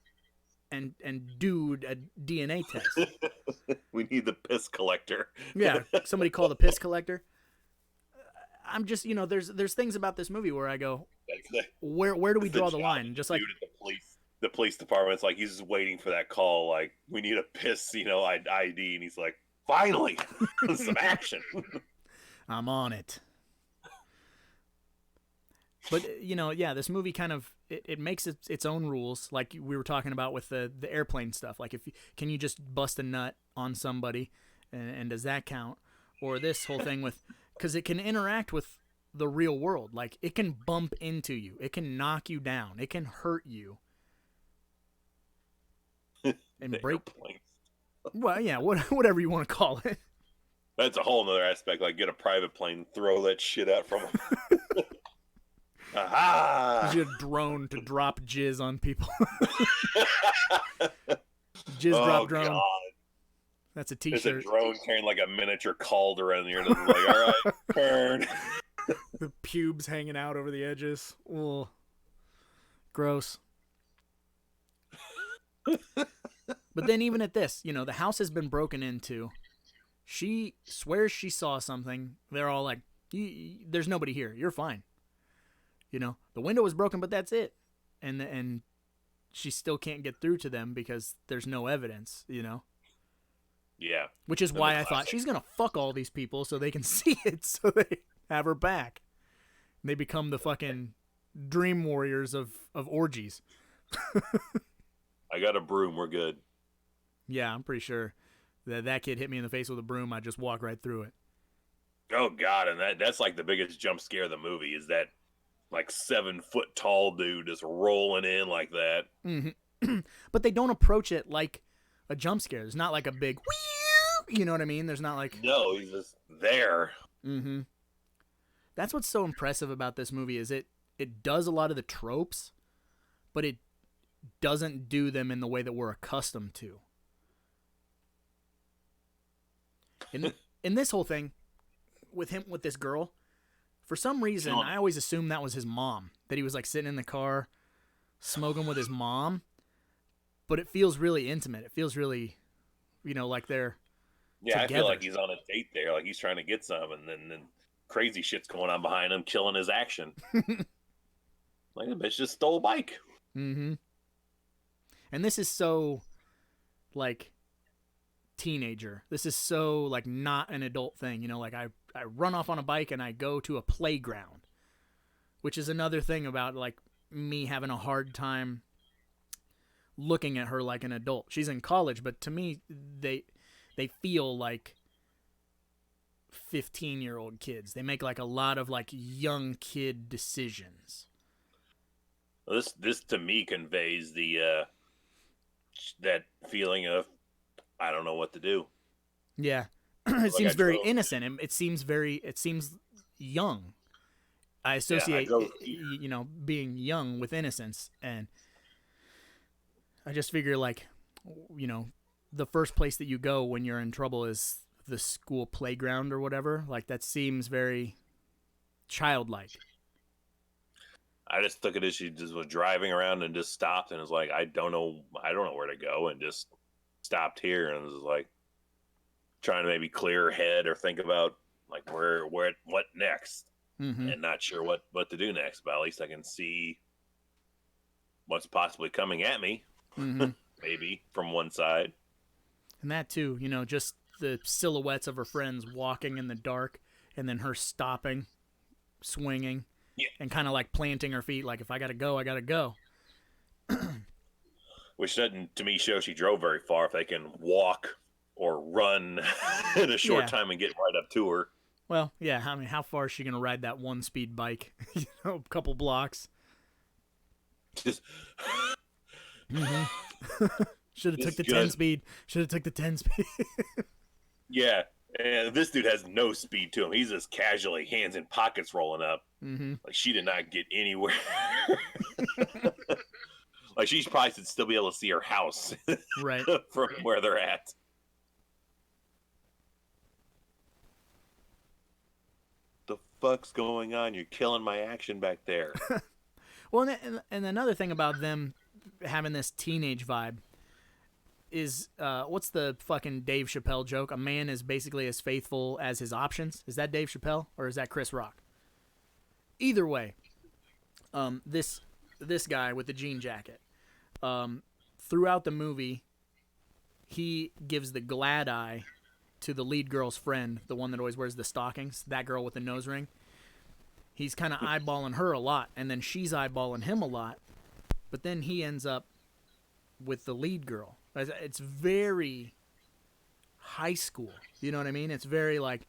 and do a DNA test. We need the piss collector. Yeah, somebody call the piss collector. I'm just, there's things about this movie where I go, where do we draw the line? Just like the police department's like, he's just waiting for that call. Like, we need a piss, ID, and he's like, finally, some action. I'm on it. But this movie kind of it makes its own rules, like we were talking about with the airplane stuff. Like, can you just bust a nut on somebody, and does that count? Or this whole thing with, because it can interact with the real world. Like, it can bump into you, it can knock you down, it can hurt you, and break. Well, yeah, whatever you want to call it. That's a whole nother aspect. Like, get a private plane, throw that shit out from them. Aha! You get a drone to drop jizz on people. Jizz drop drone. God. That's a T-shirt. It's a drone carrying like a miniature cauldron. You're like, all right, turn. The pubes hanging out over the edges. Ugh. Gross. But then even at this, the house has been broken into. She swears she saw something. They're all like, there's nobody here. You're fine. The window was broken, but that's it. And she still can't get through to them because there's no evidence, Yeah. Which is why I thought she's going to fuck all these people so they can see it, so they have her back. And they become the fucking dream warriors of orgies. I got a broom. We're good. Yeah, I'm pretty sure that kid hit me in the face with a broom. I just walk right through it. Oh, God. And that's like the biggest jump scare of the movie is that like 7-foot tall dude just rolling in like that. Mm-hmm. But they don't approach it like a jump scare. There's not like a big, you know what I mean? There's not like... No, he's just there. Mm-hmm. That's what's so impressive about this movie is it does a lot of the tropes, but it doesn't do them in the way that we're accustomed to. In this whole thing, with this girl, for some reason, I always assumed that was his mom. That he was like sitting in the car, smoking with his mom. But it feels really intimate. It feels really, like they're together. I feel like he's on a date there. Like he's trying to get some, and then crazy shit's going on behind him, killing his action. Like, the bitch just stole a bike. Mm-hmm. And this is so, like, teenager. This is so, like, not an adult thing. Like, I run off on a bike and I go to a playground, which is another thing about, like, me having a hard time looking at her like an adult. She's in college, but to me, they feel like 15-year-old kids. They make, like, a lot of, like, young kid decisions. This to me conveys the that feeling of I don't know what to do. Yeah. It seems very innocent, and it seems young. I associate being young with innocence, and I just figure, like, the first place that you go when you're in trouble is the school playground or whatever. Like, that seems very childlike. I just took it as she just was driving around and just stopped and was like, I don't know where to go, and just stopped here and was like trying to maybe clear her head or think about like what next, mm-hmm. and not sure what to do next. But at least I can see what's possibly coming at me, mm-hmm. maybe from one side. And that too, just the silhouettes of her friends walking in the dark, and then her stopping, swinging. Yeah. And kind of like planting her feet, like, if I gotta go, I gotta go. which doesn't, to me, show she drove very far if they can walk or run in a short time and get right up to her. Well, yeah, I mean, how far is she going to ride that one-speed bike? A couple blocks. Just... Should have took the 10-speed. Should have took the 10-speed. Yeah, and this dude has no speed to him. He's just casually, hands in pockets, rolling up. Like, she did not get anywhere. Like, she probably should still be able to see her house right from where they're at. The fuck's going on? You're killing my action back there. Well, and another thing about them having this teenage vibe is, what's the fucking Dave Chappelle joke? A man is basically as faithful as his options. Is that Dave Chappelle or is that Chris Rock? Either way, this guy with the jean jacket, throughout the movie, he gives the glad eye to the lead girl's friend, the one that always wears the stockings, that girl with the nose ring. He's kind of eyeballing her a lot, and then she's eyeballing him a lot, but then he ends up with the lead girl. It's very high school, you know what I mean? It's very like,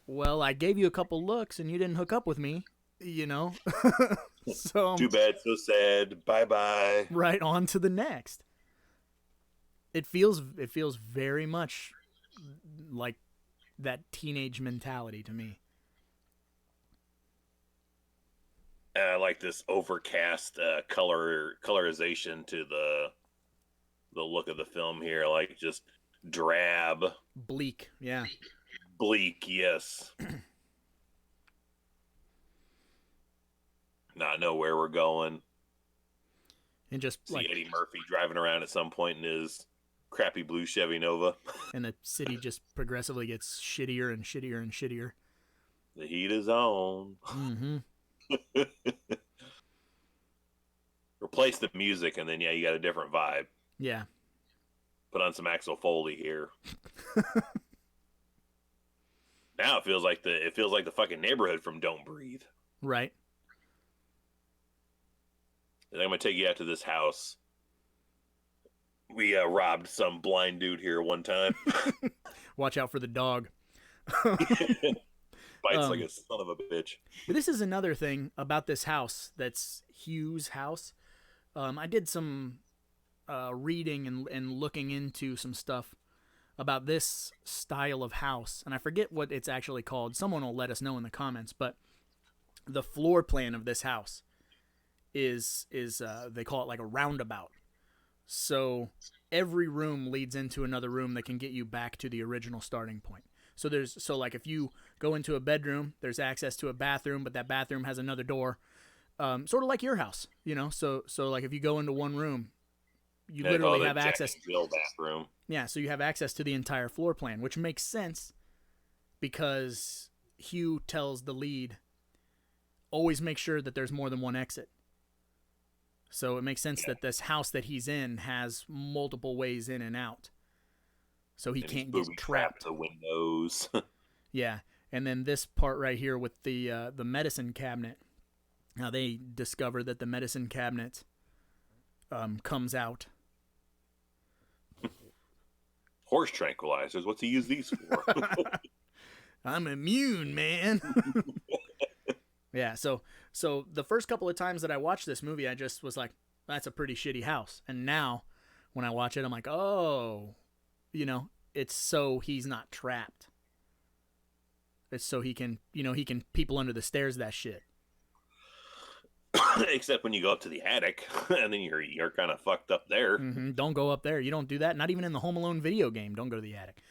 well, I gave you a couple looks and you didn't hook up with me, you know? So too bad, so sad, bye-bye. Right, on to the next. It feels very much like that teenage mentality to me. I like this overcast colorization to the look of the film here, like just drab, bleak, yeah, bleak, yes. Not know where we're going. And just see like Eddie Murphy driving around at some point in his crappy blue Chevy Nova. And the city just progressively gets shittier and shittier and shittier. The heat is on. Replace the music and then you got a different vibe. Yeah. Put on some Axel Foley here. Now it feels like the fucking neighborhood from Don't Breathe. Right. And I'm gonna take you out to this house. We robbed some blind dude here one time. Watch out for the dog. Bites like a son of a bitch. But this is another thing about this house that's Hugh's house. I did some reading and looking into some stuff about this style of house, and I forget what it's actually called. Someone will let us know in the comments, but the floor plan of this house is they call it like a roundabout. So every room leads into another room that can get you back to the original starting point. So like if you go into a bedroom, there's access to a bathroom, but that bathroom has another door. Sort of like your house, you know. So like if you go into one room, you literally have access. Bathroom. Yeah, so you have access to the entire floor plan, which makes sense because Hugh tells the lead, always make sure that there's more than one exit. So it makes sense that this house that he's in has multiple ways in and out. So he can't get trapped. The windows. Yeah, and then this part right here with the medicine cabinet. Now they discover that the medicine cabinet comes out. Horse tranquilizers. What's he use these for? I'm immune, man. Yeah, so the first couple of times that I watched this movie, I just was like, that's a pretty shitty house. And now when I watch it, I'm like, oh, you know, it's so he's not trapped. It's so he can people under the stairs that shit. Except when you go up to the attic, and then you're kind of fucked up there. Mm-hmm. Don't go up there. You don't do that. Not even in the Home Alone video game. Don't go to the attic.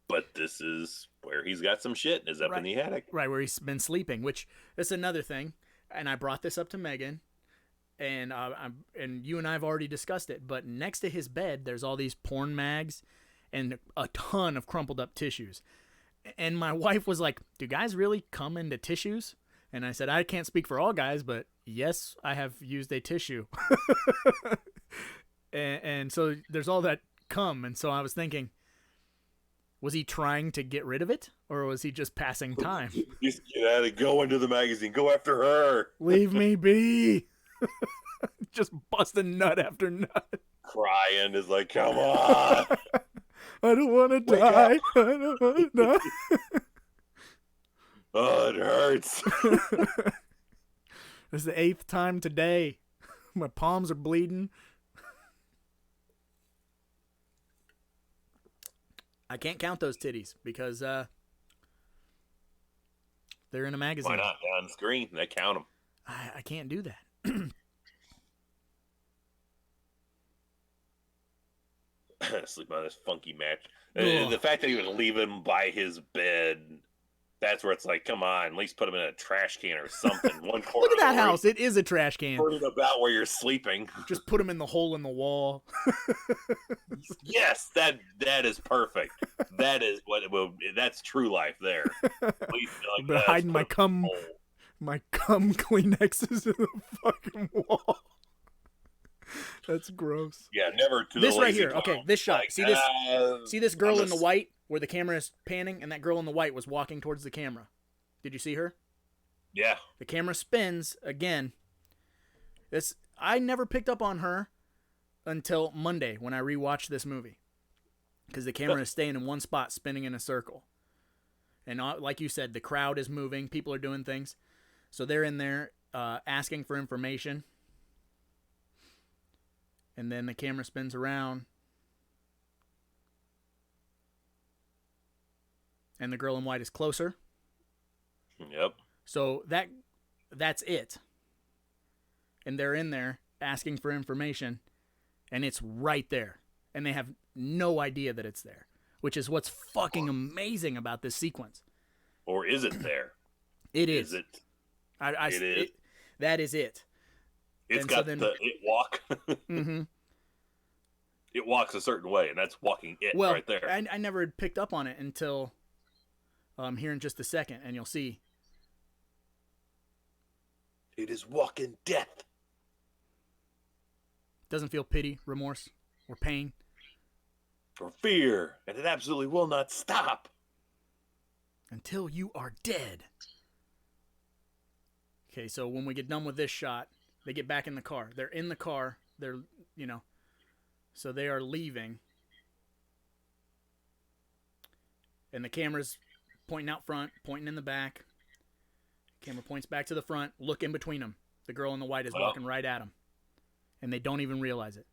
But this is where he's got some shit, is up in the attic. Right, where he's been sleeping, which is another thing. And I brought this up to Megan, and you and I have already discussed it, but next to his bed, there's all these porn mags and a ton of crumpled up tissues. And my wife was like, do guys really come into tissues? And I said, I can't speak for all guys, but yes, I have used a tissue. and so there's all that cum. And so I was thinking, Was he trying to get rid of it, or was he just passing time? Just get out and go into the magazine. Go after her. Leave me be. Just busting nut after nut. Crying is like, come on. I don't want to die. I don't want to die. Oh, it hurts. This is the 8th time today. My palms are bleeding. I can't count those titties because they're in a magazine. Why not? On screen, they count them. I can't do that. Sleep on this funky match. The fact that he would leave him by his bed, that's where it's like, come on, at least put him in a trash can or something. One corner. Look at that house. It is a trash can. Put it about where you're sleeping. Just put him in the hole in the wall. Yes, that is perfect. That is what it will. That's true life there. I've been hiding my cum Kleenexes in the fucking wall. That's gross. Yeah, never to this the right lazy here. clown. Okay, this shot. Like, See this girl in the white where the camera is panning, and that girl in the white was walking towards the camera. Did you see her? Yeah. The camera spins again. I never picked up on her until Monday when I rewatched this movie, because the camera is staying in one spot, spinning in a circle. And like you said, the crowd is moving. People are doing things. So they're in there asking for information. And then the camera spins around. And the girl in white is closer. Yep. So that's it. And they're in there asking for information. And it's right there. And they have no idea that it's there. Which is what's fucking amazing about this sequence. Or is it there? It is. Is it? It is. That is it. It's and got so then, the it walk. Mm-hmm. It walks a certain way, and that's walking it right there. I never had picked up on it until here in just a second, and you'll see. It is walking death. Doesn't feel pity, remorse, or pain. Or fear, and it absolutely will not stop. Until you are dead. Okay, so when we get done with this shot, they get back in the car. They're in the car. They're, so they are leaving. And the camera's pointing out front, pointing in the back. Camera points back to the front. Look in between them. The girl in the white is walking right at them. And they don't even realize it.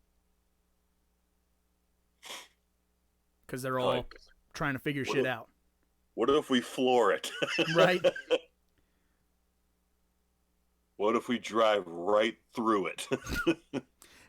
Because they're all trying to figure shit out. What if we floor it? Right? What if we drive right through it?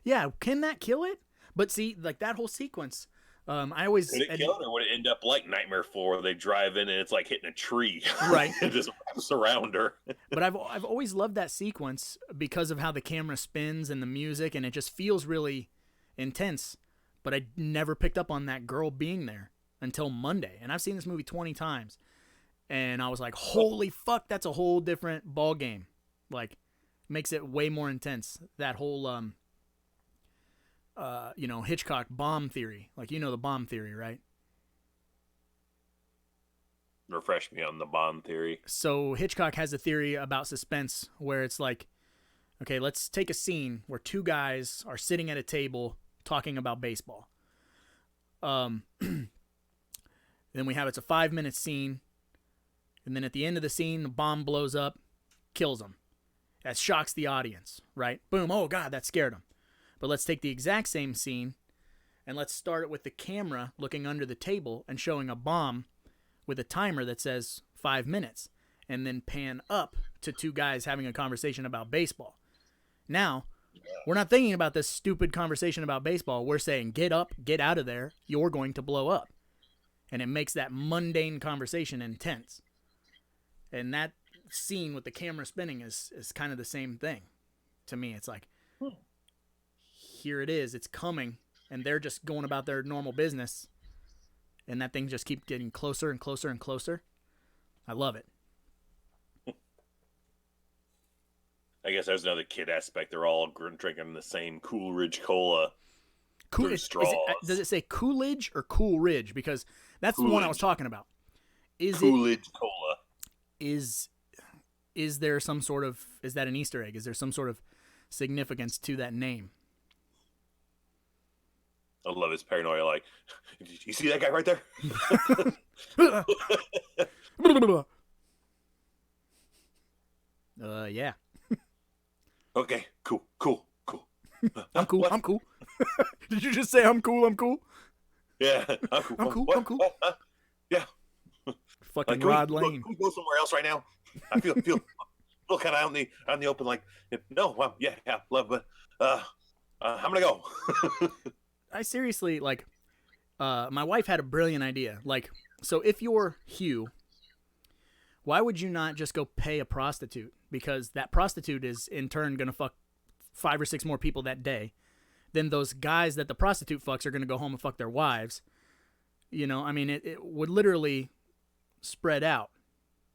Yeah, can that kill it? But see, like that whole sequence, I always... Could it kill it, or would it end up like Nightmare 4, where they drive in and it's like hitting a tree? Right. It just wraps around her. But I've always loved that sequence because of how the camera spins and the music, and it just feels really intense. But I never picked up on that girl being there until Monday. And I've seen this movie 20 times. And I was like, holy fuck, that's a whole different ball game. Like, makes it way more intense. That whole, Hitchcock bomb theory. Like, the bomb theory, right? Refresh me on the Bond theory. So Hitchcock has a theory about suspense where it's like, okay, let's take a scene where two guys are sitting at a table talking about baseball. Then we have it's a 5-minute scene, and then at the end of the scene, the bomb blows up, kills them. That shocks the audience, right? Boom! Oh God, that scared them. But let's take the exact same scene, and let's start it with the camera looking under the table and showing a bomb with a timer that says 5 minutes, and then pan up to two guys having a conversation about baseball. Now, we're not thinking about this stupid conversation about baseball. We're saying, get up, get out of there, you're going to blow up. And it makes that mundane conversation intense. And that scene with the camera spinning is kind of the same thing. To me, it's like, here it is, it's coming, and they're just going about their normal business. And that thing just keeps getting closer and closer and closer. I love it. I guess there's another kid aspect. They're all drinking the same Coolidge Cola. through straws. Does it say Coolidge or Coolridge? Because that's Coolidge. The one I was talking about. Coolidge Cola. Is there some sort of, is that an Easter egg? Is there some sort of significance to that name? I love his paranoia. Like, you see that guy right there? Yeah. Okay, cool. I'm cool. I'm cool. Did you just say I'm cool? I'm cool. Yeah, I'm cool. I'm cool. Yeah. Fucking Rod Lane. Can we go somewhere else right now? I feel kind of out in the open. Like, no, well, yeah, love, but I'm gonna go. I seriously, like, my wife had a brilliant idea. Like, so if you're Hugh, why would you not just go pay a prostitute? Because that prostitute is in turn gonna fuck 5 or 6 more people that day. Then those guys that the prostitute fucks are gonna go home and fuck their wives. You know, I mean, it would literally spread out.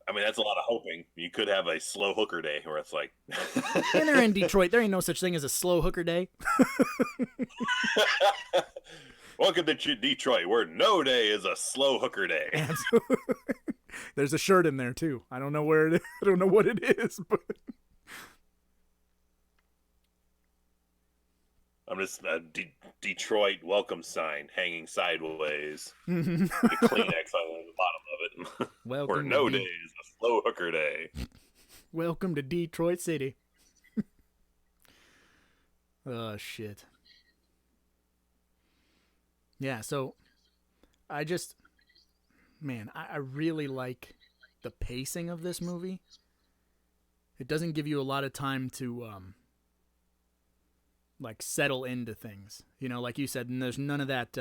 I mean, that's a lot of hoping. You could have a slow hooker day where it's like... And they're in Detroit. There ain't no such thing as a slow hooker day. Welcome to Detroit, where no day is a slow hooker day. Absolutely. There's a shirt in there, too. I don't know where it is. I don't know what it is, but... I'm just a Detroit welcome sign hanging sideways. Mm-hmm. The Kleenex on the bottom of it. Welcome where no day is a slow hooker day. Welcome to Detroit City. Oh, shit. Yeah, so I just... Man, I really like the pacing of this movie. It doesn't give you a lot of time to... like settle into things, you know, like you said, and there's none of that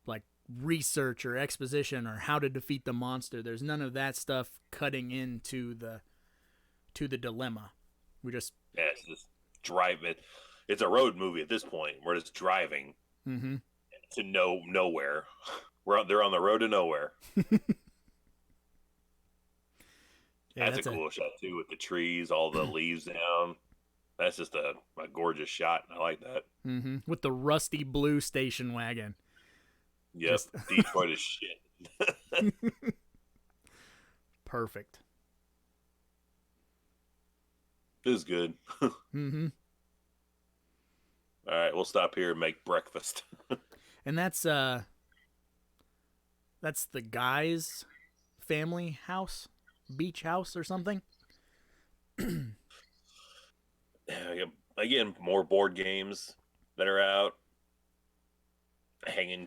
like research or exposition or how to defeat the monster. There's none of that stuff cutting into the dilemma. We just it's just drive it. It's a road movie at this point. We're just driving to nowhere. They're on the road to nowhere. Yeah, that's a cool shot too, with the trees, all the leaves down. That's just a gorgeous shot. I like that. Mm-hmm. With the rusty blue station wagon. Yep, Detroit is shit. Perfect. It was good. Mm-hmm. All right, we'll stop here and make breakfast. And that's the guy's family house, beach house or something. Again, more board games that are out. Hanging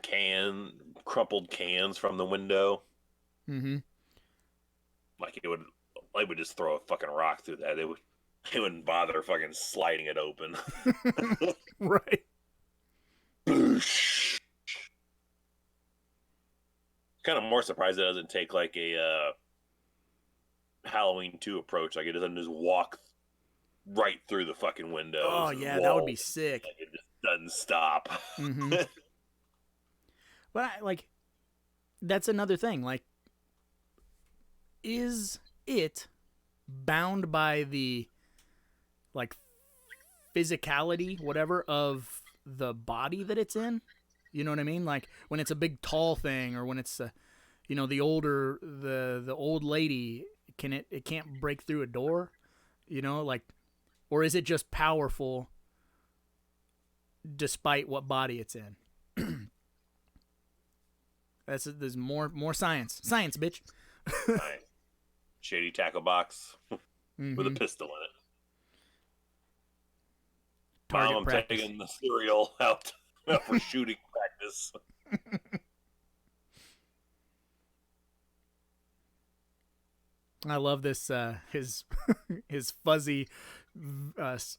crumpled cans from the window. Mm-hmm. Like they would just throw a fucking rock through that. They wouldn't bother fucking sliding it open. Right. Kind of more surprised it doesn't take like a Halloween 2 approach. Like it doesn't just walk right through the fucking windows. Oh yeah, that would be sick. Like it just doesn't stop. Mm-hmm. But that's another thing. Like, is it bound by the like physicality, whatever, of the body that it's in? You know what I mean? Like when it's a big tall thing, or when it's the old lady, it can't break through a door, you know, like, or is it just powerful despite what body it's in? There's more science, bitch. Right. Shady tackle box with a pistol in it. Target Mom, I'm practice. taking the cereal out for shooting practice. I love this his fuzzy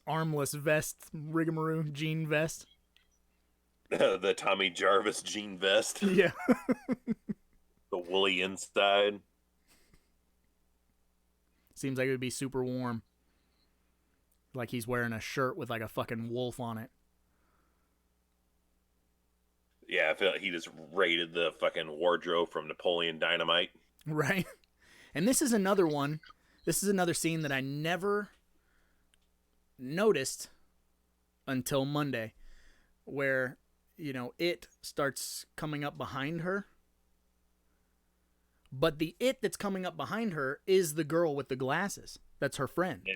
armless vest, rigmarole jean vest. The Tommy Jarvis jean vest. Yeah. The woolly inside. Seems like it would be super warm. Like he's wearing a shirt with like a fucking wolf on it. Yeah, I feel like he just raided the fucking wardrobe from Napoleon Dynamite. Right. And this is another one. This is another scene that I never noticed until Monday. where, it starts coming up behind her. But the it that's coming up behind her is the girl with the glasses. That's her friend. Yeah.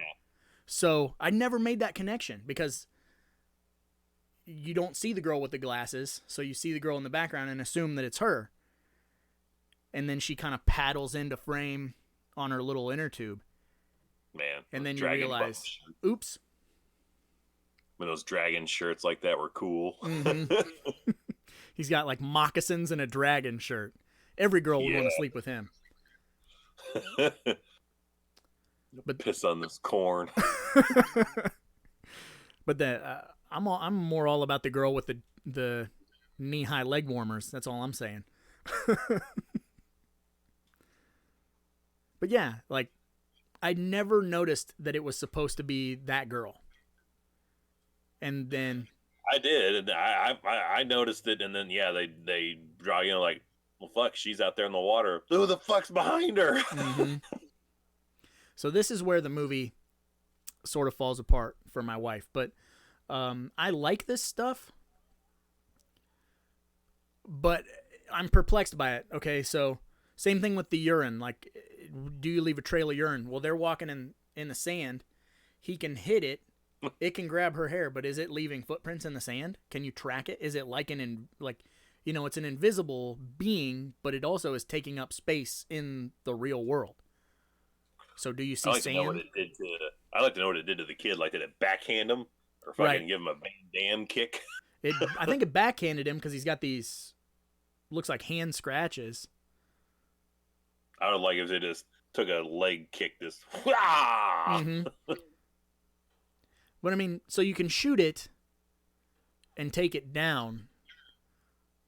So I never made that connection because you don't see the girl with the glasses. So you see the girl in the background and assume that it's her. And then she kind of paddles into frame on her little inner tube. Man. And then you realize, oops. When those dragon shirts like that were cool. Mm-hmm. He's got like moccasins and a dragon shirt. Every girl would want to sleep with him. But piss on this corn. But I'm more all about the girl with the knee-high leg warmers. That's all I'm saying. But yeah, like I never noticed that it was supposed to be that girl. And then I did, and I noticed it, and then they draw like, well, fuck, she's out there in the water. Who the fuck's behind her? Mm-hmm. So this is where the movie sort of falls apart for my wife. But I like this stuff, but I'm perplexed by it. Okay, so same thing with the urine. Like, do you leave a trail of urine? Well, they're walking in the sand. He can hit it. It can grab her hair, but is it leaving footprints in the sand? Can you track it? Is it like it's an invisible being, but it also is taking up space in the real world. So do you see sand? I'd like to know what it did to the kid. Like, did it backhand him or fucking give him a Van Damme kick? I think it backhanded him because he's got these, looks like hand scratches. I would like if they just took a leg kick. Mm-hmm. But I mean, so you can shoot it and take it down,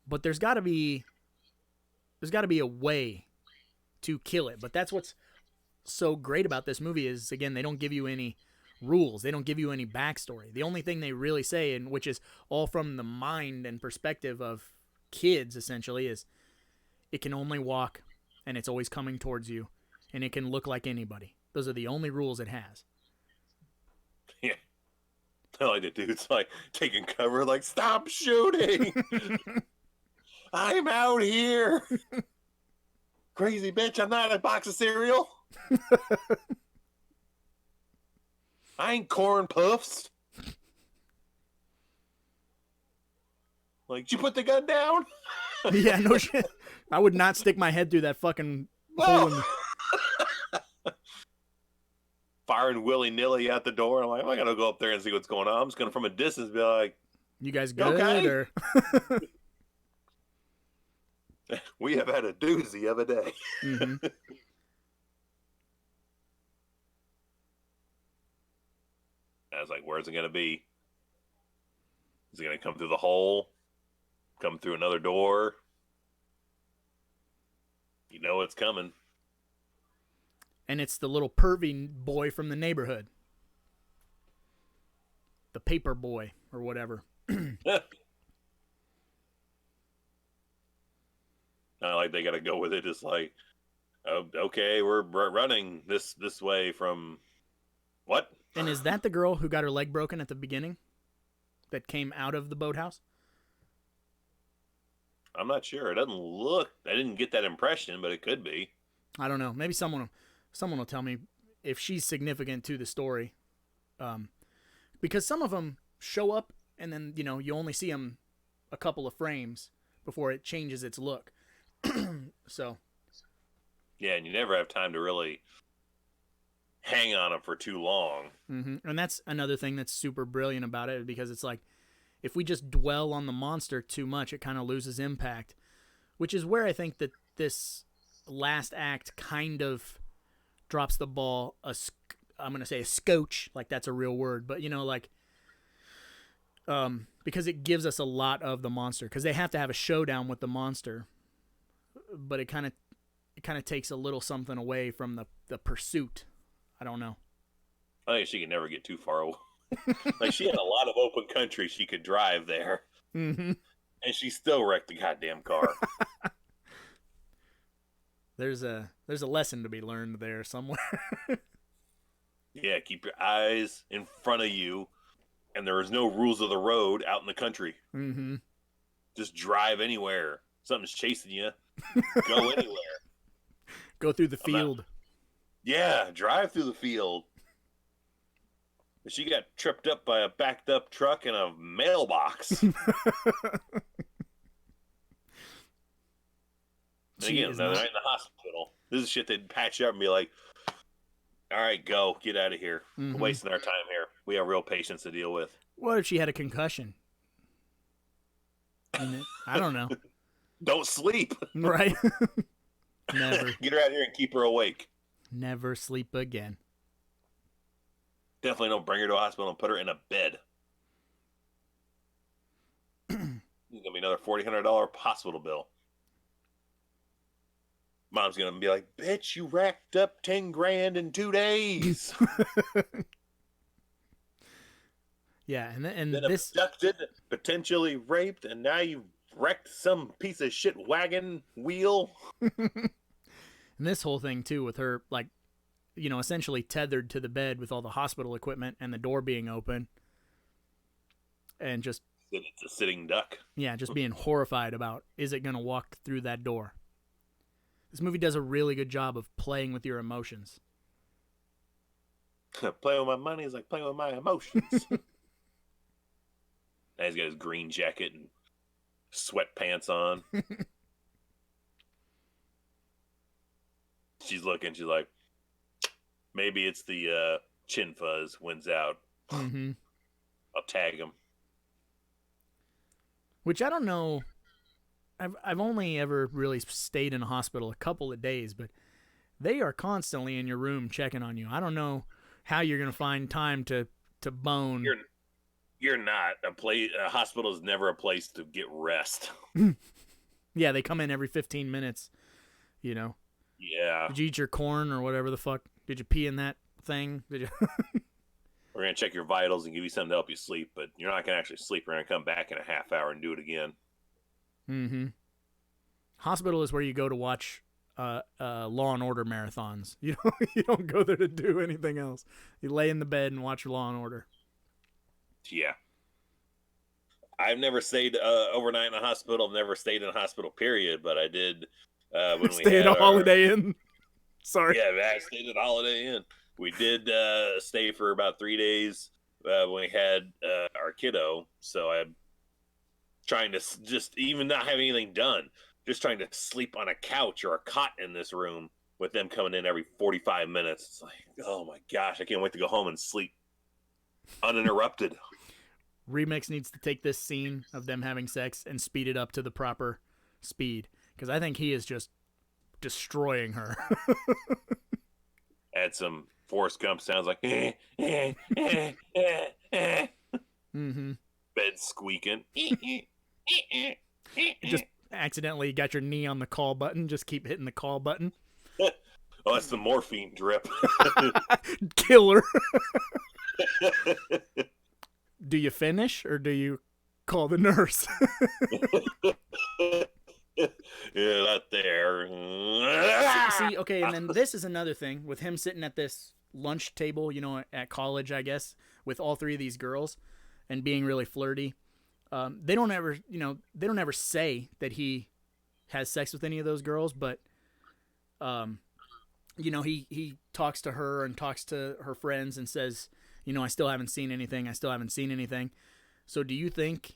but there's got to be a way to kill it. But that's what's so great about this movie is, again, they don't give you any rules. They don't give you any backstory. The only thing they really say, and which is all from the mind and perspective of kids, essentially, is it can only walk and it's always coming towards you and it can look like anybody. Those are the only rules it has. Yeah. I like the dude's like taking cover, like, stop shooting. I'm out here. Crazy bitch, I'm not a box of cereal. I ain't corn puffs. Like, did you put the gun down? Yeah, no shit. I would not stick my head through that fucking hole. Firing willy-nilly out the door. I'm like, I'm not gonna go up there and see what's going on. I'm just gonna from a distance be like, you guys good? Okay? Or we have had a doozy of a day. Mm-hmm. I was like, where's it gonna be? Is it gonna come through the hole? Come through another door? You know it's coming. And it's the little pervy boy from the neighborhood. The paper boy, or whatever. Not like they gotta go with it. It's like, oh, okay, we're running this way from what? And is that the girl who got her leg broken at the beginning? That came out of the boathouse? I'm not sure. It doesn't look. I didn't get that impression, but it could be. I don't know. Maybe someone will tell me if she's significant to the story. Because some of them show up and then, you only see them a couple of frames before it changes its look. So. Yeah, and you never have time to really hang on them for too long. Mm-hmm. And that's another thing that's super brilliant about it, because it's like, if we just dwell on the monster too much, it kind of loses impact, which is where I think that this last act kind of drops the ball. I'm going to say a scotch, like that's a real word, but because it gives us a lot of the monster, because they have to have a showdown with the monster, but it kind of takes a little something away from the pursuit. I don't know. I think she can never get too far away. Like, she had a lot of open country she could drive there. Mm-hmm. And she still wrecked the goddamn car. There's a lesson to be learned there somewhere. Yeah, keep your eyes in front of you and there was no rules of the road out in the country. Mm-hmm. Just drive anywhere. Something's chasing you. Go anywhere. Go through the field. Yeah, drive through the field. She got tripped up by a backed up truck and a mailbox. Again, another night in the hospital. This is shit they'd patch you up and be like, all right, go. Get out of here. Mm-hmm. We're wasting our time here. We have real patients to deal with. What if she had a concussion? I don't know. Don't sleep. Right? Never. Get her out here and keep her awake. Never sleep again. Definitely don't bring her to a hospital and put her in a bed. It's going to be another $4,000 hospital bill. Mom's going to be like, bitch, you racked up 10 grand in 2 days. Yeah, and then this abducted, potentially raped, and now you wrecked some piece of shit wagon wheel. And this whole thing too, with her like, essentially tethered to the bed with all the hospital equipment and the door being open, and just it's a sitting duck. Yeah, just being horrified about, is it going to walk through that door? This movie does a really good job of playing with your emotions. Playing with my money is like playing with my emotions. Now he's got his green jacket and sweatpants on. She's looking. She's like, maybe it's the chin fuzz wins out. Mm-hmm. I'll tag him. Which I don't know. I've only ever really stayed in a hospital a couple of days, but they are constantly in your room checking on you. I don't know how you're going to find time to bone. You're not. A hospital is never a place to get rest. Yeah, they come in every 15 minutes, Yeah. Did you eat your corn or whatever the fuck? Did you pee in that thing? Did you? We're going to check your vitals and give you something to help you sleep, but you're not going to actually sleep. We're going to come back in a half hour and do it again. Mm-hmm. Hospital is where you go to watch Law and Order marathons. You don't go there to do anything else. You lay in the bed and watch Law and Order. Yeah. I've never stayed overnight in a hospital. I've never stayed in a hospital, period, but I did when we stay at a Holiday Inn. Sorry. Yeah, I stayed at a Holiday Inn. We did stay for about 3 days when we had our kiddo, so I'm trying to just, even not have anything done, just trying to sleep on a couch or a cot in this room with them coming in every 45 minutes. It's like, oh my gosh, I can't wait to go home and sleep uninterrupted. Remix needs to take this scene of them having sex and speed it up to the proper speed, because I think he is just destroying her. Add some Forrest Gump sounds like Mm-hmm. Bed squeaking. Just accidentally got your knee on the call button. Just keep hitting the call button. Oh, that's the morphine drip. Killer. Do you finish or do you call the nurse? Yeah, not there. See, okay, and then this is another thing with him sitting at this lunch table, at college, I guess, with all three of these girls and being really flirty. They don't ever say that he has sex with any of those girls, but he talks to her and talks to her friends and says, I still haven't seen anything. So do you think,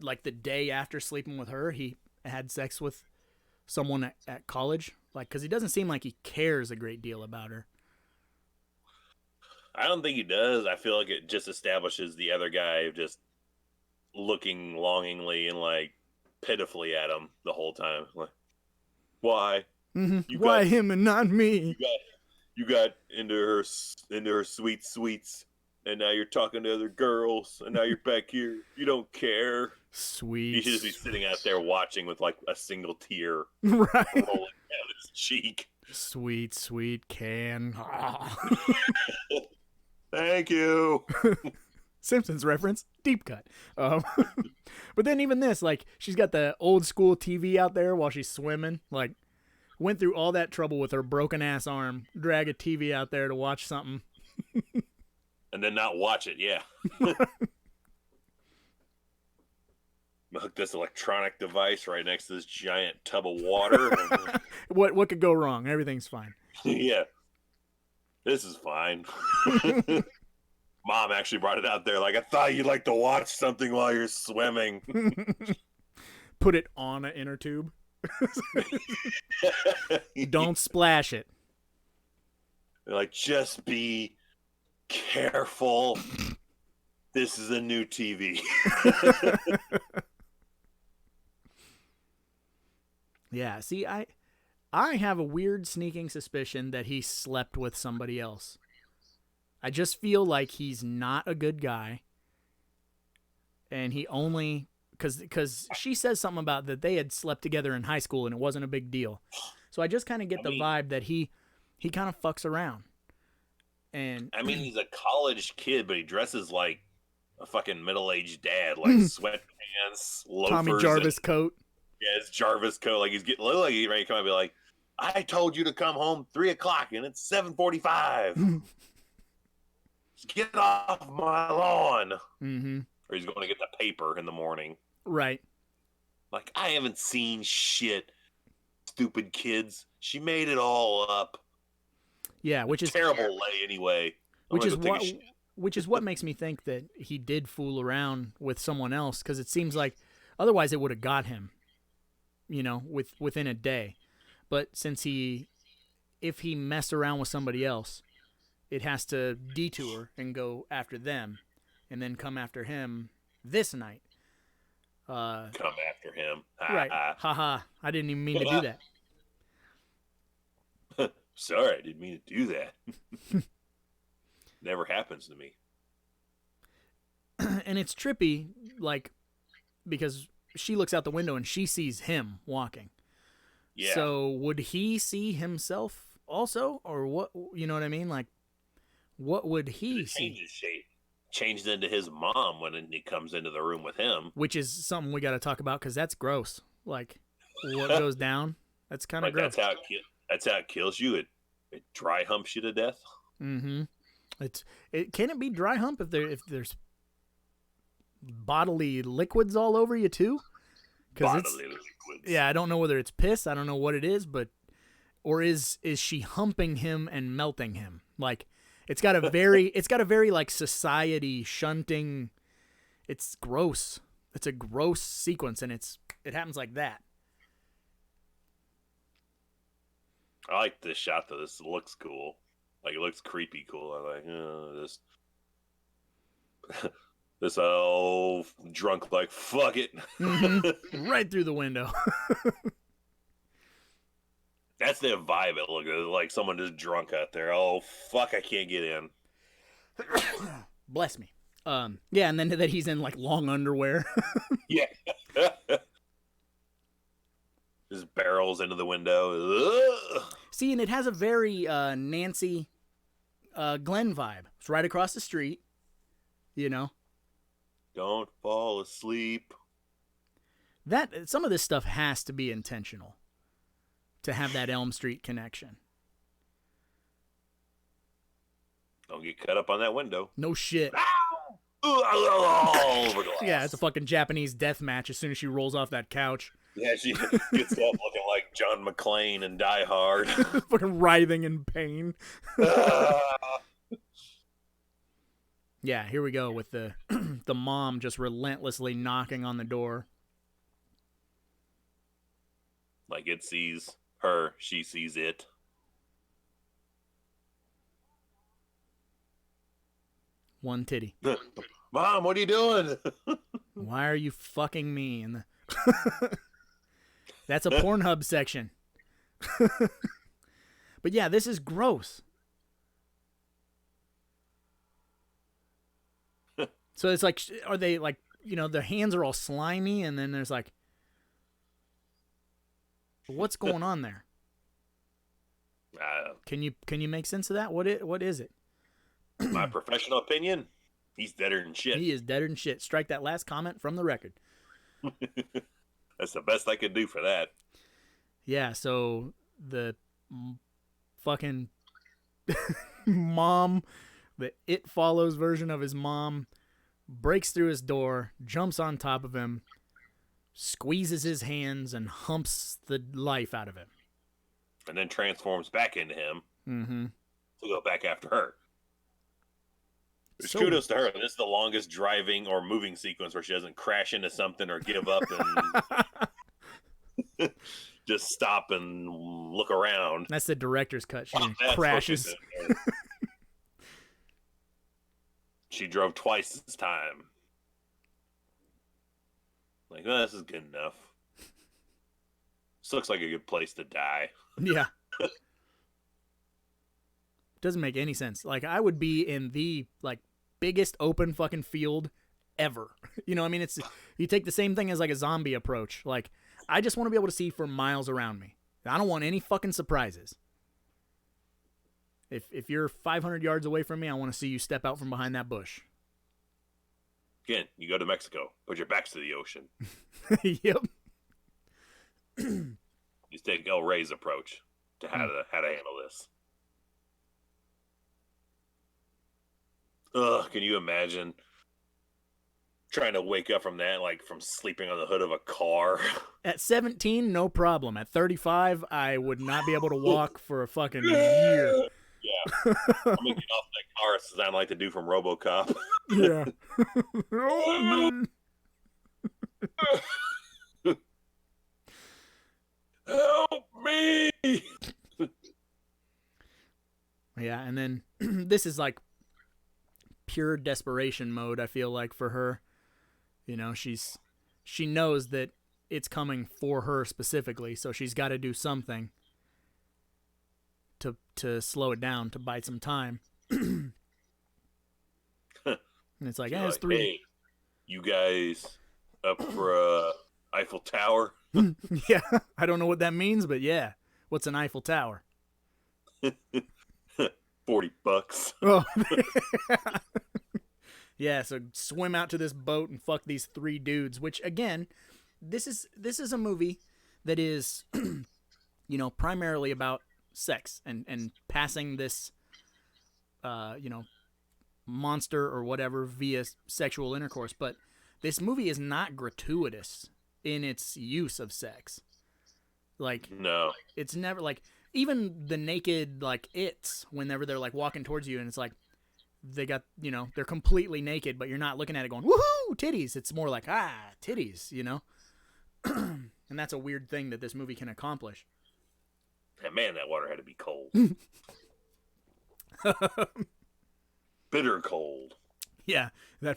like, the day after sleeping with her, he had sex with someone at college? Like, because he doesn't seem like he cares a great deal about her. I don't think he does. I feel like it just establishes the other guy just looking longingly and, like, pitifully at him the whole time. Like, why? Mm-hmm. Why him and not me? You got into her sweet sweets, and now you're talking to other girls, and now you're back here. You don't care. Sweet. He should just be sitting out there watching with, like, a single tear right rolling down his cheek. Sweet, sweet can. Thank you. Simpsons reference, deep cut. But then even this, like, she's got the old school TV out there while she's swimming. Like, went through all that trouble with her broken ass arm, drag a TV out there to watch something. And then not watch it, yeah. Hook this electronic device right next to this giant tub of water. What could go wrong? Everything's fine. Yeah. This is fine. Mom actually brought it out there. Like, I thought you'd like to watch something while you're swimming. Put it on an inner tube. Don't splash it. They're like, just be careful. This is a new TV. Yeah, see, I have a weird sneaking suspicion that he slept with somebody else. I just feel like he's not a good guy. And he only... Because she says something about that they had slept together in high school and it wasn't a big deal. So I just kind of get the vibe that he kind of fucks around. And I mean, he's a college kid, but he dresses like a fucking middle-aged dad, like sweatpants, loafers. Tommy Jarvis coat. Yeah, his Jarvis coat. Like, he's getting ready to come out and be like, I told you to come home 3 o'clock and it's 7:45. Get off my lawn. Mm-hmm. Or he's going to get the paper in the morning. Right. Like, I haven't seen shit, stupid kids. She made it all up. Yeah, which is terrible lay anyway. Which is what makes me think that he did fool around with someone else, because it seems like otherwise it would have got him, within a day. But since if he messed around with somebody else, it has to detour and go after them, and then come after him this night. Come after him. Right. Haha. I didn't even mean to do that. Sorry, I didn't mean to do that. Never happens to me. And it's trippy, because she looks out the window and she sees him walking. Yeah. So would he see himself also? Or what, you know what I mean? Like, what would he see? His shape. Changed into his mom when he comes into the room with him. Which is something we got to talk about, because that's gross. Like, what goes down, that's kind of gross. That's how it kills you. It dry humps you to death. Mm-hmm. Can it be dry hump if there's bodily liquids all over you too? Bodily liquids. Yeah, I don't know whether it's piss. I don't know what it is, or is she humping him and melting him? Like, it's got a very like society shunting. It's gross. It's a gross sequence, and it happens like that. I like this shot though. This looks cool. Like, it looks creepy cool. I like this old drunk, like, fuck it. Mm-hmm. Right through the window. That's the vibe it looks like. Someone just drunk out there. Oh, fuck, I can't get in. Bless me. Yeah, and then that he's in, like, long underwear. Yeah. Just barrels into the window. Ugh. See, and it has a very Nancy Glenn vibe. It's right across the street, Don't fall asleep. Some of this stuff has to be intentional to have that Elm Street connection. Don't get cut up on that window. No shit. All over glass. Yeah, it's a fucking Japanese death match as soon as she rolls off that couch. Yeah, she gets up looking like John McClane in Die Hard. Fucking writhing in pain. Yeah, here we go with the the mom just relentlessly knocking on the door. Like, it sees her, she sees it. One titty. Mom, what are you doing? Why are you fucking me? That's a Pornhub section. But yeah, this is gross. So it's like, are they like, their hands are all slimy, and then there's like, what's going on there? Can you make sense of that? What is it? My professional opinion, he's deader than shit. He is deader than shit. Strike that last comment from the record. That's the best I could do for that. Yeah, so the fucking mom The It Follows version of his mom breaks through his door, jumps on top of him, squeezes his hands, and humps the life out of him. And then transforms back into him Mm-hmm. to go back after her. Which kudos to her. This is the longest driving or moving sequence where she doesn't crash into something or give up and just stop and look around. That's the director's cut. She crashes. She drove twice this time. Like, oh, this is good enough. This looks like a good place to die. Yeah. Doesn't make any sense. Like, I would be in the, like, biggest open fucking field ever. You know, I mean, it's, you take the same thing as, like, a zombie approach. Like, I just want to be able to see for miles around me. I don't want any fucking surprises. If you're 500 yards away from me, I want to see you step out from behind that bush. Again, you go to Mexico, put your backs to the ocean. Yep. You take El Rey's approach to how to handle this. Ugh, can you imagine trying to wake up from that, like from sleeping on the hood of a car? At 17, no problem. At 35, I would not be able to walk for a fucking year. Yeah. I'm gonna get off that car as I like to do from RoboCop. Yeah. Help me! Yeah, and then this is like pure desperation mode, I feel like, for her. You know, she knows that it's coming for her specifically, so she's got to do something to slow it down, to buy some time. And it's like, it's 3. Hey, you guys up for Eiffel Tower? Yeah, I don't know what that means, but yeah. What's an Eiffel Tower? $40. Oh. Yeah, so swim out to this boat and fuck these 3 dudes, which, again, this is a movie that is, you know, primarily about sex and passing this, you know, monster or whatever via sexual intercourse. But this movie is not gratuitous in its use of sex. Like, no, it's never like, even the naked, like, it's whenever they're like walking towards you and it's like they got, you know, they're completely naked, but you're not looking at it going, woohoo, titties. It's more like, titties, you know. And that's a weird thing that this movie can accomplish. And man, that water had to be cold. Bitter cold. Yeah, that.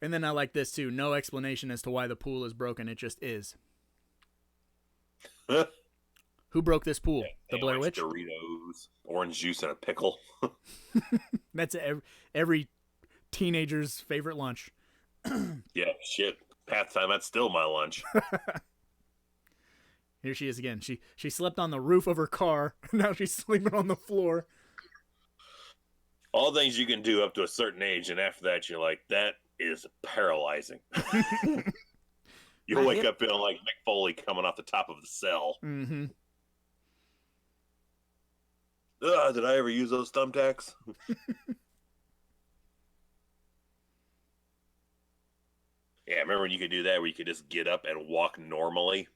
And then I like this too. No explanation as to why the pool is broken. It just is. Who broke this pool? Yeah, the Blair Witch? Doritos, orange juice, and a pickle. That's every teenager's favorite lunch. Yeah, shit. Pat time, that's still my lunch. Here she is again. She slept on the roof of her car. Now she's sleeping on the floor. All things you can do up to a certain age, and after that, you're like, that is paralyzing. You'll wake up feeling like Mick Foley coming off the top of the cell. Mm-hmm. Did I ever use those thumbtacks? Yeah, remember when you could do that, where you could just get up and walk normally?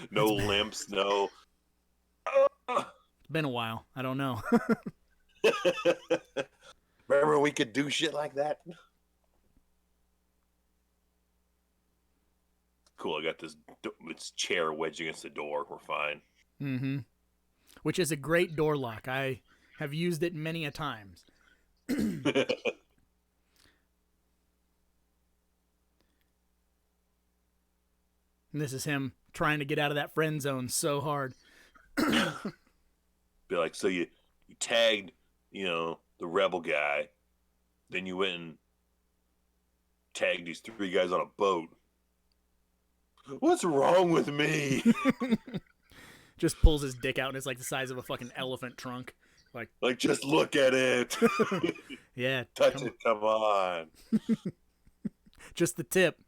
No limps, no... It's been a while. I don't know. Remember we could do shit like that? Cool, I got this chair wedged against the door. We're fine. Mm-hmm. Which is a great door lock. I have used it many a times. And this is him trying to get out of that friend zone so hard. Be like, so you tagged, you know, the rebel guy, then you went and tagged these 3 guys on a boat. What's wrong with me? Just pulls his dick out and it's like the size of a fucking elephant trunk. Like just look at it. Yeah. Touch it, come on. Just the tip.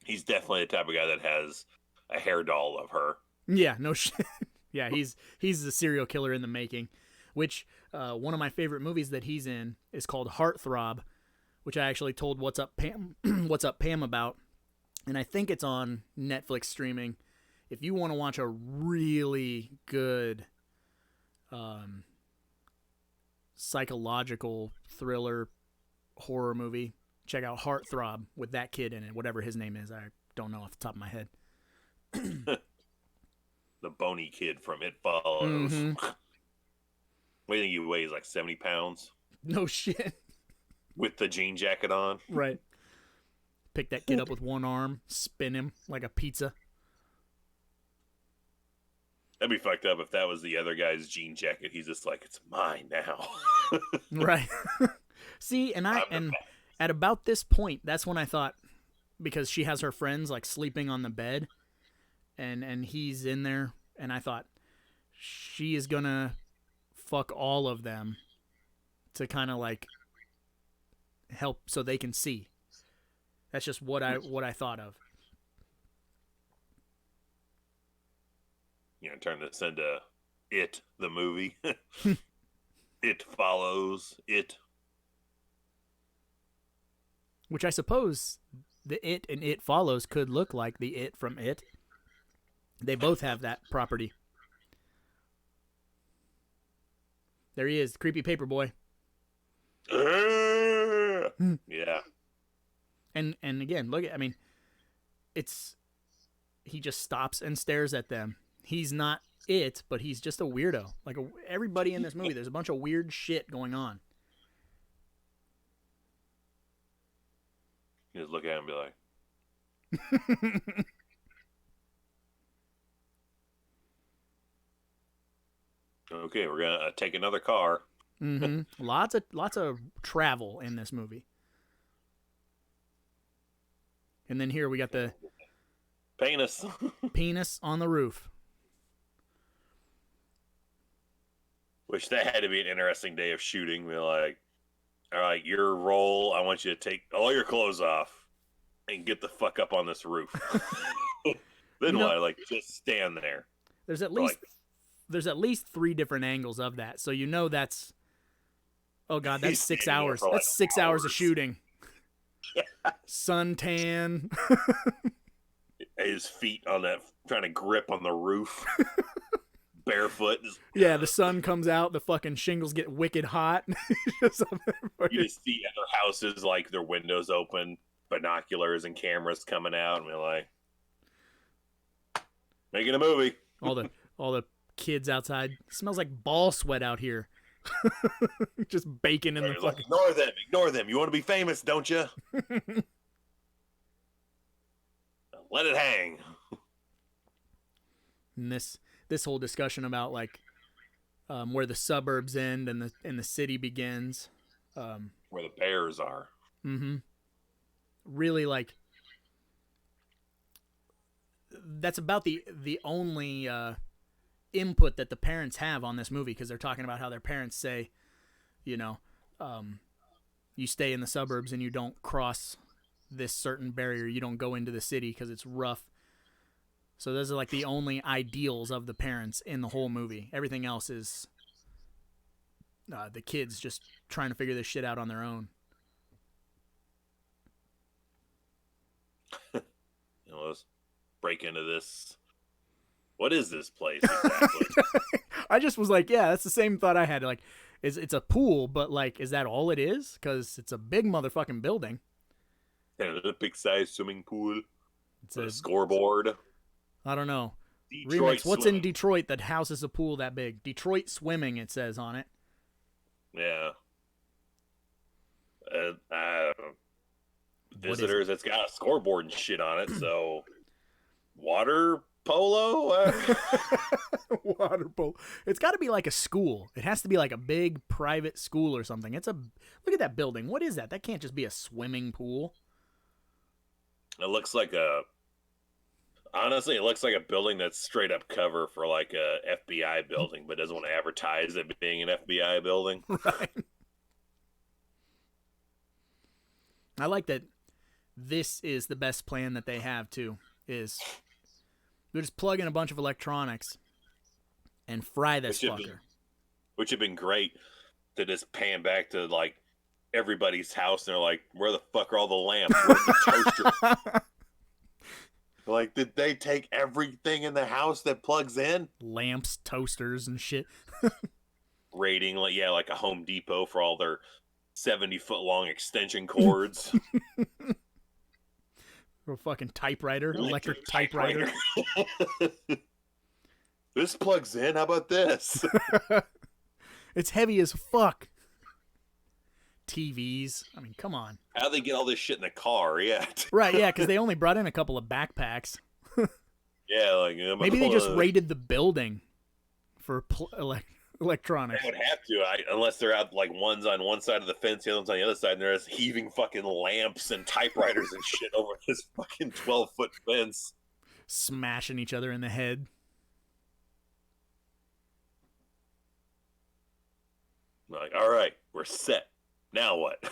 He's definitely the type of guy that has a hair doll of her. Yeah, no shit. Yeah, he's a serial killer in the making. which one of my favorite movies that he's in is called Heartthrob, which I actually told What's Up Pam about, and I think it's on Netflix streaming. If you want to watch a really good psychological thriller horror movie, check out Heartthrob with that kid in it, whatever his name is. I don't know off the top of my head. The bony kid from It Follows. Mm-hmm. What do you think he weighs, like 70 pounds? No shit. With the jean jacket on? Right. Pick that kid up with one arm, spin him like a pizza. That'd be fucked up if that was the other guy's jean jacket. He's just like, it's mine now. Right. See, and at about this point, that's when I thought, because she has her friends like sleeping on the bed, and he's in there, and I thought she is gonna fuck all of them to kind of like help so they can see. That's just what I thought of. You know, turn this into It, the movie. It Follows. It. Which I suppose the It and It Follows could look like the It from It. They both have that property. There he is, creepy paper boy. Yeah. And again, look at, I mean, he just stops and stares at them. He's not it, but he's just a weirdo. Like everybody in this movie, there's a bunch of weird shit going on. You just look at him and be like, okay, we're gonna take another car. Mm-hmm. Lots of travel in this movie. And then here we got the penis on the roof. Which that had to be an interesting day of shooting. We're like, all right, your role, I want you to take all your clothes off and get the fuck up on this roof. Then what? Like, just stand there. There's at least 3 different angles of that, so you know that's. Oh god, that's 6 hours. That's 6 hours of shooting. Suntan. His feet on that, trying to grip on the roof. Barefoot. Yeah, the sun comes out, the fucking shingles get wicked hot. You just see other houses, like their windows open, binoculars and cameras coming out, and we're like, making a movie. All the kids outside. It smells like ball sweat out here. Just baking in the fucking. Ignore them. You want to be famous, don't you? Let it hang. And this whole discussion about like where the suburbs end and the city begins, where the bears are. Mm-hmm. Really, like, that's about the only input that the parents have on this movie, because they're talking about how their parents say, you know, you stay in the suburbs and you don't cross this certain barrier, you don't go into the city because it's rough. So those are like the only ideals of the parents in the whole movie. Everything else is the kids just trying to figure this shit out on their own. Let's break into this. What is this place exactly? I just was like, yeah, that's the same thought I had. Like, it's a pool, but like, is that all it is? Because it's a big motherfucking building. And an Olympic-sized swimming pool. It's a scoreboard. I don't know. Detroit Remix. What's in Detroit that houses a pool that big? Detroit Swimming, it says on it. Yeah. Visitors, it's got a scoreboard and shit on it, so water polo? Water polo. It's got to be like a school. It has to be like a big private school or something. Look at that building. What is that? That can't just be a swimming pool. It looks like honestly, it looks like a building that's straight up cover for like a FBI building, but doesn't want to advertise it being an FBI building. Right. I like that this is the best plan that they have too, is they're just plug in a bunch of electronics and fry this fucker. which have been great to just pan back to like everybody's house, and they're like, "Where the fuck are all the lamps? Where's the toaster?" Like, did they take everything in the house that plugs in? Lamps, toasters, and shit. Rating, like a Home Depot for all their 70-foot long extension cords. Or a fucking typewriter, electric typewriter. This plugs in. How about this? It's heavy as fuck. TVs. I mean, come on. How they get all this shit in the car? Yeah. Right, yeah, because they only brought in a couple of backpacks. Yeah, like maybe they just raided the building for electronics. They would have to, unless they're out like one's on one side of the fence, the other one's on the other side, and they're just heaving fucking lamps and typewriters and shit over this fucking 12-foot fence, smashing each other in the head. Like, all right, we're set. Now what?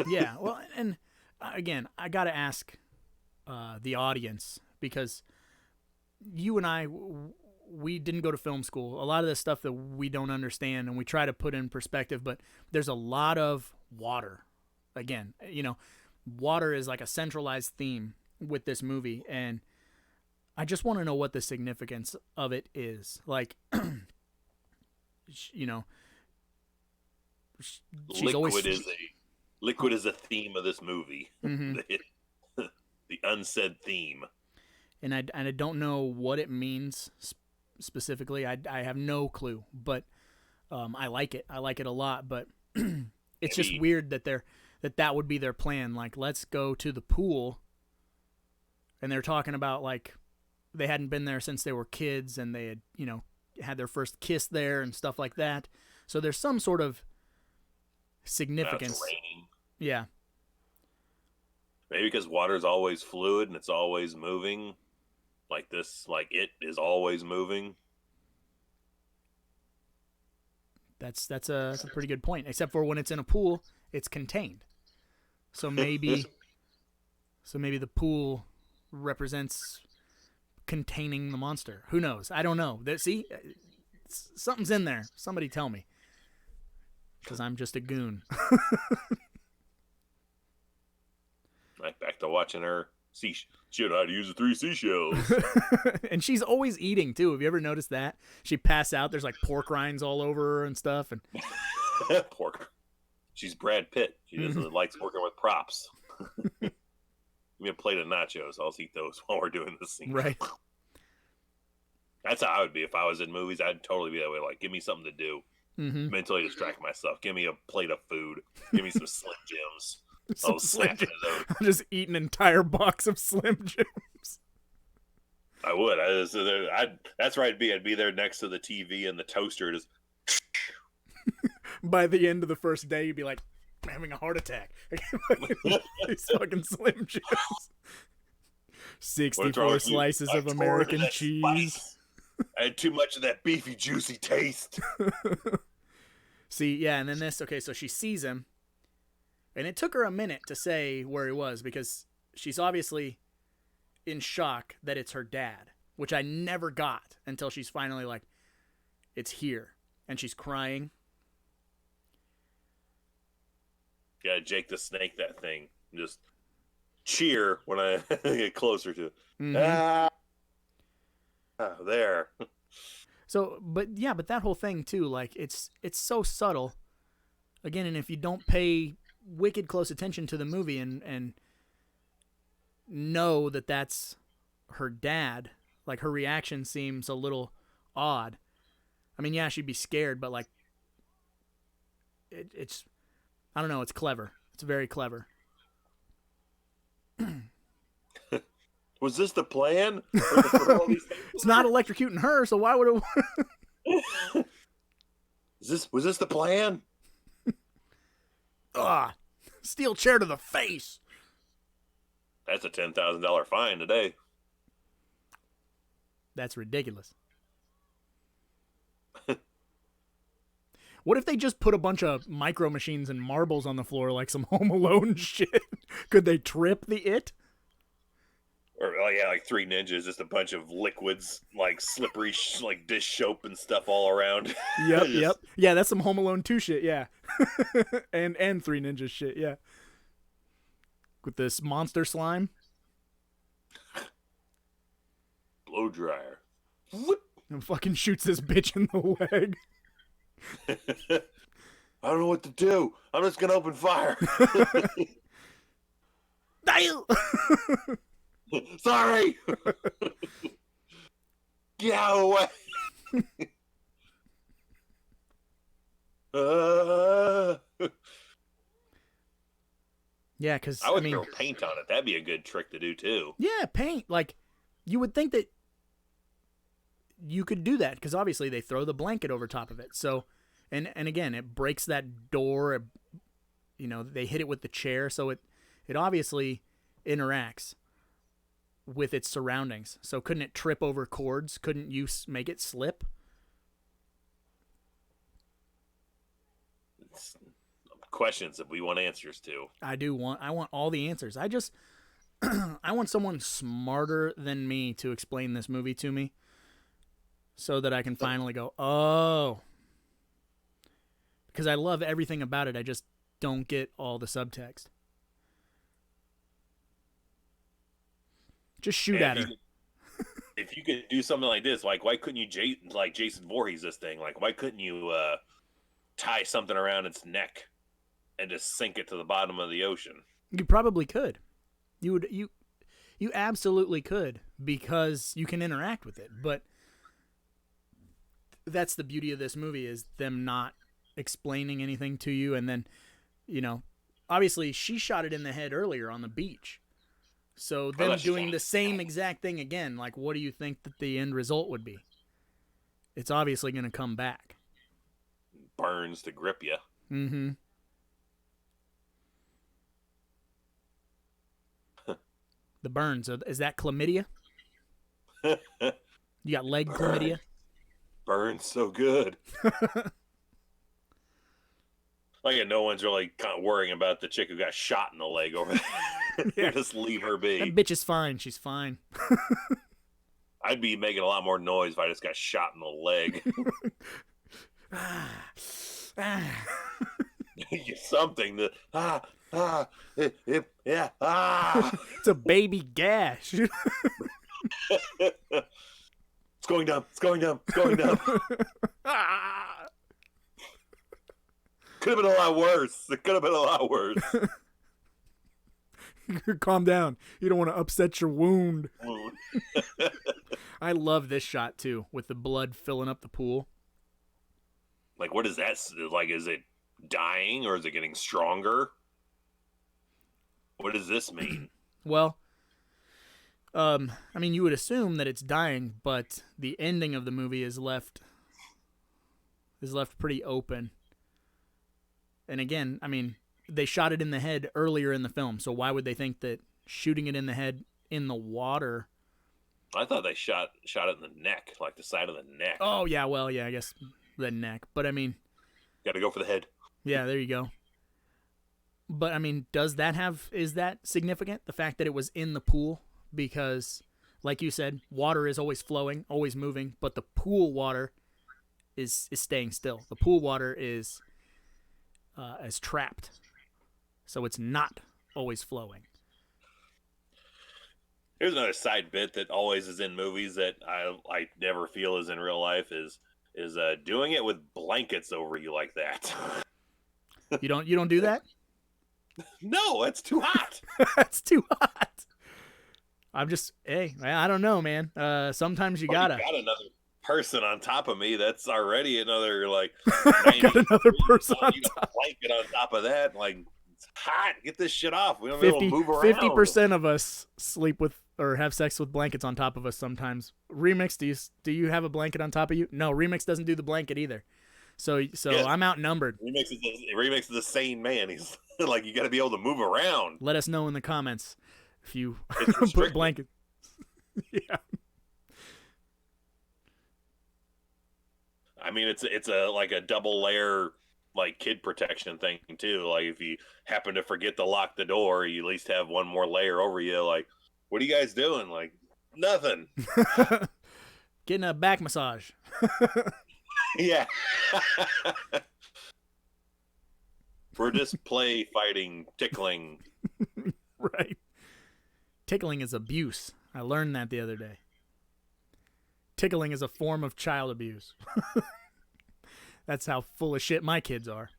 Yeah, well, and again, I got to ask the audience, because you and I, we didn't go to film school. A lot of this stuff that we don't understand, and we try to put in perspective, but there's a lot of water. Again, water is like a centralized theme with this movie, and I just want to know what the significance of it is. Like, she's liquid is a theme of this movie. Mm-hmm. The unsaid theme. And I don't know what it means specifically. I have no clue, but I like it. I like it a lot. But it's just weird that would be their plan. Like, let's go to the pool, and they're talking about like they hadn't been there since they were kids, and they had had their first kiss there and stuff like that. So there's some sort of significance. It's raining. Yeah. Maybe because water's always fluid and it's always moving. Like this, like it is always moving. That's a pretty good point. Except for when it's in a pool, it's contained. So maybe the pool represents containing the monster. Who knows? I don't know. See, something's in there. Somebody tell me. Because I'm just a goon. Right back to watching her she know how to use the 3 seashells. And she's always eating too. Have you ever noticed that? She passed out. There's like pork rinds all over her and stuff. And pork. She's Brad Pitt. She doesn't likes working with props. Give me a plate of nachos. I'll eat those while we're doing this scene. Right. That's how I would be if I was in movies. I'd totally be that way. Like, give me something to do. Mm-hmm. Mentally distract myself. Give me a plate of food. Give me some Slim Jims. Some Slim Jims. I'll just eat an entire box of Slim Jims. I would. That's where I'd be. I'd be there next to the TV and the toaster. Just by the end of the first day, you'd be like, I'm having a heart attack. These fucking Slim Jims. 64 slices of American cheese. Spice. I had too much of that beefy, juicy taste. See, yeah, and then so she sees him, and it took her a minute to say where he was, because she's obviously in shock that it's her dad, which I never got until she's finally like, it's here, and she's crying. Yeah, Jake the Snake, that thing. Just cheer when I get closer to it. Mm-hmm. There. So, but that whole thing too, like it's so subtle. Again, and if you don't pay wicked close attention to the movie and know that that's her dad, like her reaction seems a little odd. I mean, yeah, she'd be scared, but like it's I don't know, it's clever. It's very clever. Was this the plan? It's not electrocuting her, so why would it? Was this the plan? Steel chair to the face. That's a $10,000 fine today. That's ridiculous. What if they just put a bunch of micro machines and marbles on the floor like some Home Alone shit? Could they trip the it? or yeah, like Three Ninjas, just a bunch of liquids, like slippery, like dish soap and stuff all around. Yep, Just, yep. Yeah, that's some Home Alone 2 shit, yeah. and Three Ninjas shit, yeah. With this monster slime. blow dryer. And fucking shoots this bitch in the leg. I don't know what to do. I'm just gonna open fire. Dial! Sorry. Get out of the way. Yeah, because I would throw paint on it. That'd be a good trick to do too. Yeah, paint. Like, you would think that you could do that because obviously they throw the blanket over top of it. So, and again, it breaks that door. You know, they hit it with the chair, so it obviously interacts with its surroundings. So, couldn't it trip over cords? Couldn't you make it slip? It's questions that we want answers to. I want all the answers. I want someone smarter than me to explain this movie to me so that I can finally go, oh. Because I love everything about it. I just don't get all the subtext. Just shoot at her. If you could do something like this, like why couldn't you Jason Voorhees this thing? Like why couldn't you tie something around its neck and just sink it to the bottom of the ocean? You probably could. You absolutely could because you can interact with it. But that's the beauty of this movie is them not explaining anything to you. And then, you know, obviously she shot it in the head earlier on the beach. So them doing the same exact thing again, like what do you think that the end result would be? It's obviously going to come back. Burns to grip you. Mm-hmm. The burns. Is that chlamydia? You got leg chlamydia? Burns so good. Like no one's really kind of worrying about the chick who got shot in the leg over there. Yeah. Just leave her be. That bitch is fine. She's fine. I'd be making a lot more noise if I just got shot in the leg. Something that yeah. It's a baby gash. It's going down. It's going down. It's going down. Could have been a lot worse. It could have been a lot worse. Calm down. You don't want to upset your wound. I love this shot too, with the blood filling up the pool. Like, what is that? Like, is it dying or is it getting stronger? What does this mean? Well, I mean, you would assume that it's dying, but the ending of the movie is left pretty open. And again, I mean, they shot it in the head earlier in the film, so why would they think that shooting it in the head in the water? I thought they shot it in the neck, like the side of the neck. Oh, yeah, well, yeah, I guess the neck. But, I mean... Got to go for the head. Yeah, there you go. But, I mean, is that significant? The fact that it was in the pool? Because, like you said, water is always flowing, always moving, but the pool water is staying still. The pool water is trapped. So it's not always flowing. Here's another side bit that always is in movies that I never feel is in real life is doing it with blankets over you like that. You don't do that? No, that's too hot. That's too hot. I don't know, man. Sometimes you gotta. You got another person on top of me. That's already another like. Got another person on top. Blanket on top of that, like it's hot. Get this shit off. We don't be able to move around. 50% of us sleep with or have sex with blankets on top of us sometimes. Remix, do you have a blanket on top of you? No, Remix doesn't do the blanket either. So yeah. I'm outnumbered. Remix is the sane man. He's like, you got to be able to move around. Let us know in the comments if you put blanket. Yeah. I mean, it's a like a double layer like kid protection thing too. Like if you happen to forget to lock the door, you at least have one more layer over you. Like what are you guys doing? Like, nothing. Getting a back massage. Yeah. We're just play fighting, tickling. Right. Tickling is abuse. I learned that the other day. Tickling is a form of child abuse. That's how full of shit my kids are.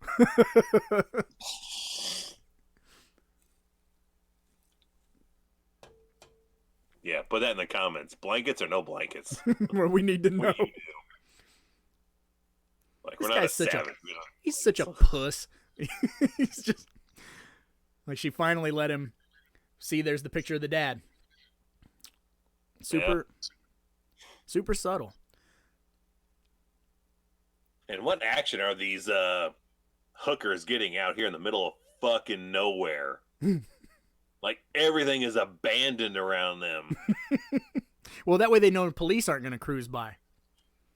Yeah, put that in the comments. Blankets or no blankets? Well, we need to know. What do you do? Like, This we're not a guy's such savage. he's such a puss. He's just like, she finally let him see there's the picture of the dad. Super subtle. And what action are these hookers getting out here in the middle of fucking nowhere? Like, everything is abandoned around them. Well, that way they know the police aren't going to cruise by.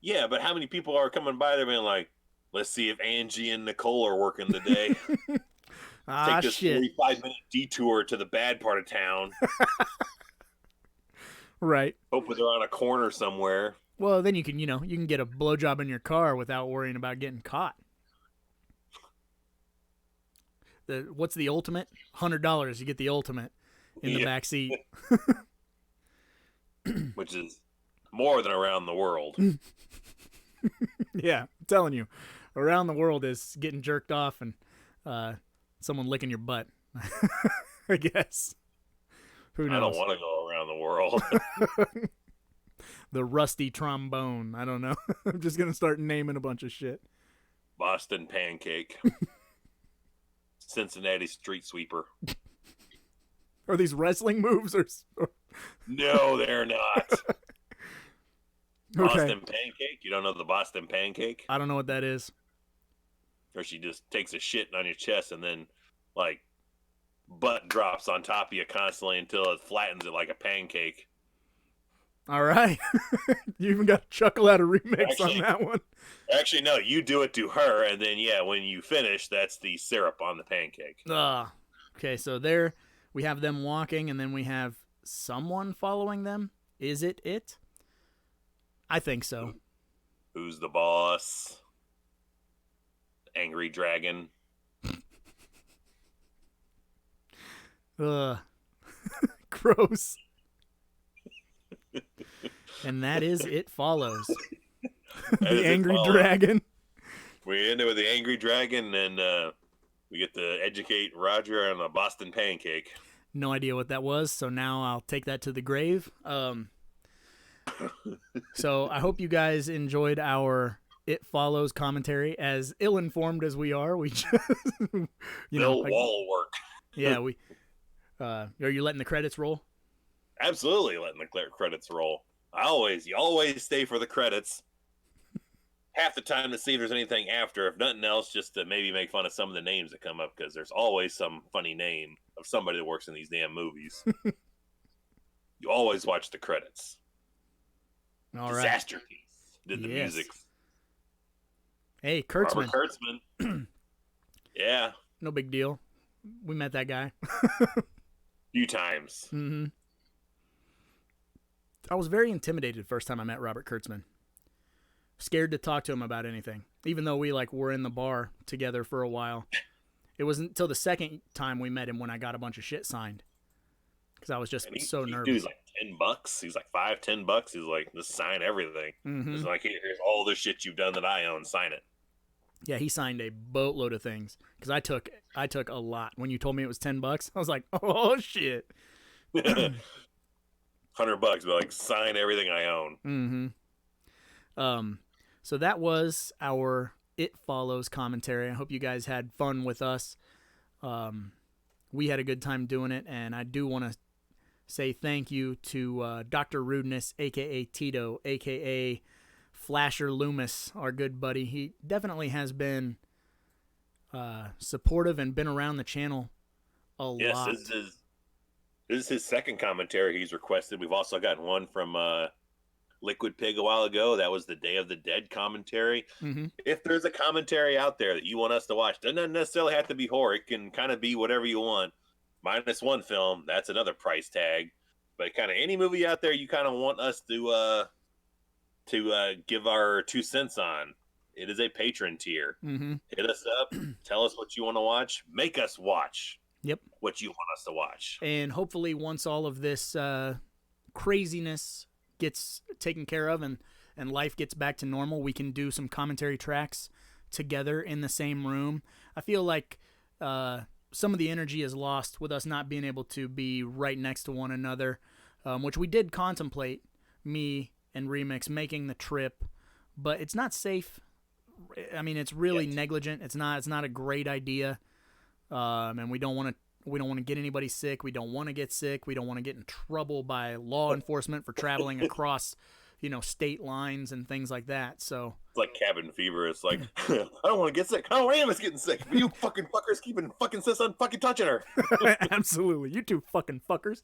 Yeah, but how many people are coming by there being like, let's see if Angie and Nicole are working today. Take this 45-minute detour to the bad part of town. Right. Hope they're on a corner somewhere. Well, then you can get a blowjob in your car without worrying about getting caught. What's the ultimate? $100. You get the ultimate in the back seat. Which is more than around the world. Yeah, I'm telling you. Around the world is getting jerked off and someone licking your butt. I guess. Who knows? I don't want to go around the world. The rusty trombone. I don't know. I'm just going to start naming a bunch of shit. Boston pancake. Cincinnati street sweeper. Are these wrestling moves or... No, they're not. Boston Okay. pancake? You don't know the Boston pancake? I don't know what that is. Or she just takes a shit on your chest and then, like, butt drops on top of you constantly until it flattens it like a pancake. All right. You even got a chuckle out of remix on that one. Actually, no, you do it to her, and then, yeah, when you finish, that's the syrup on the pancake. Okay, so there we have them walking, and then we have someone following them. Is it? I think so. Who's the boss? Angry dragon. Gross. And that is It Follows. The Angry Dragon. We end it with the Angry Dragon, and we get to educate Roger on a Boston pancake. No idea what that was, so now I'll take that to the grave. So I hope you guys enjoyed our It Follows commentary. As ill-informed as we are, we just, wall work. Yeah, we. Are you letting the credits roll? Absolutely, letting the credits roll. You always stay for the credits. Half the time to see if there's anything after. If nothing else, just to maybe make fun of some of the names that come up, because there's always some funny name of somebody that works in these damn movies. You always watch the credits. All right. Disaster Piece did the music. Hey, Kurtzman. Robert Kurtzman. Yeah. No big deal. We met that guy. Few times. Mm-hmm. I was very intimidated the first time I met Robert Kurtzman. Scared to talk to him about anything, even though we were in the bar together for a while. It wasn't until the second time we met him when I got a bunch of shit signed, because I was just so nervous. He's like $10. He's like $5-10. He's like, just sign everything. Mm-hmm. He's like, here's all the shit you've done that I own. Sign it. Yeah, he signed a boatload of things because I took a lot. When you told me it was $10, I was like, oh shit. $100, but like, sign everything I own. Mm-hmm. So that was our It Follows commentary. I hope you guys had fun with us. We had a good time doing it, and I do want to say thank you to Dr. Rudeness, a.k.a. Tito, a.k.a. Flasher Loomis, our good buddy. He definitely has been supportive and been around the channel a lot. Yes, this is his second commentary he's requested. We've also gotten one from Liquid Pig a while ago. That was the Day of the Dead commentary. Mm-hmm. If there's a commentary out there that you want us to watch, doesn't necessarily have to be horror. It can kind of be whatever you want. -1 film, that's another price tag. But kind of any movie out there you kind of want us to give our 2 cents on, it is a patron tier. Mm-hmm. Hit us up, tell us what you want to watch, make us watch. Yep. What you want us to watch. And hopefully, once all of this craziness gets taken care of and life gets back to normal, we can do some commentary tracks together in the same room. I feel like some of the energy is lost with us not being able to be right next to one another, which we did contemplate, me and Remix, making the trip, but it's not safe. I mean, it's really negligent. It's not a great idea, and we don't want to get anybody sick. We don't want to get sick. We don't want to get in trouble by law enforcement for traveling across, state lines and things like that. So it's like cabin fever. It's like, I don't want to get sick. I don't want us getting sick. But you fucking fuckers keeping fucking sis on fucking touching her. Absolutely. You two fucking fuckers.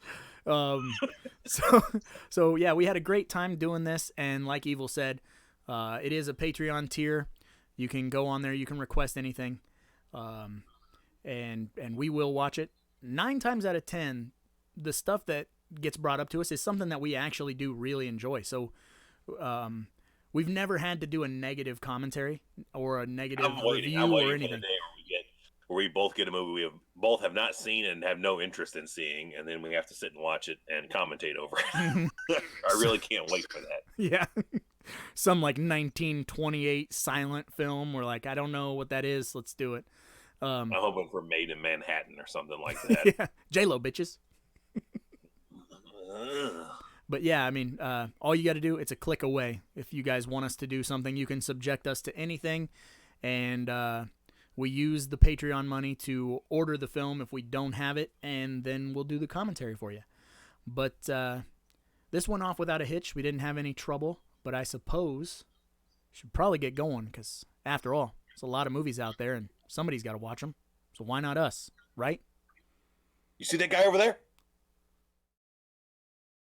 So yeah, we had a great time doing this. And like Evil said, it is a Patreon tier. You can go on there. You can request anything. And we will watch it. 9 times out of 10, the stuff that gets brought up to us is something that we actually do really enjoy. So we've never had to do a negative commentary or a negative review or anything. Where we both get a movie we both have not seen and have no interest in seeing, and then we have to sit and watch it and commentate over it. I really can't wait for that. Yeah. Some like 1928 silent film. We're like, I don't know what that is. Let's do it. I'm hoping for Made in Manhattan or something like that. Yeah, J-Lo bitches. But yeah, I mean, all you got to do, it's a click away. If you guys want us to do something, you can subject us to anything, and we use the Patreon money to order the film if we don't have it, and then we'll do the commentary for you. But this went off without a hitch. We didn't have any trouble, but I suppose we should probably get going because, after all, there's a lot of movies out there, and somebody's got to watch them. So why not us, right? You see that guy over there?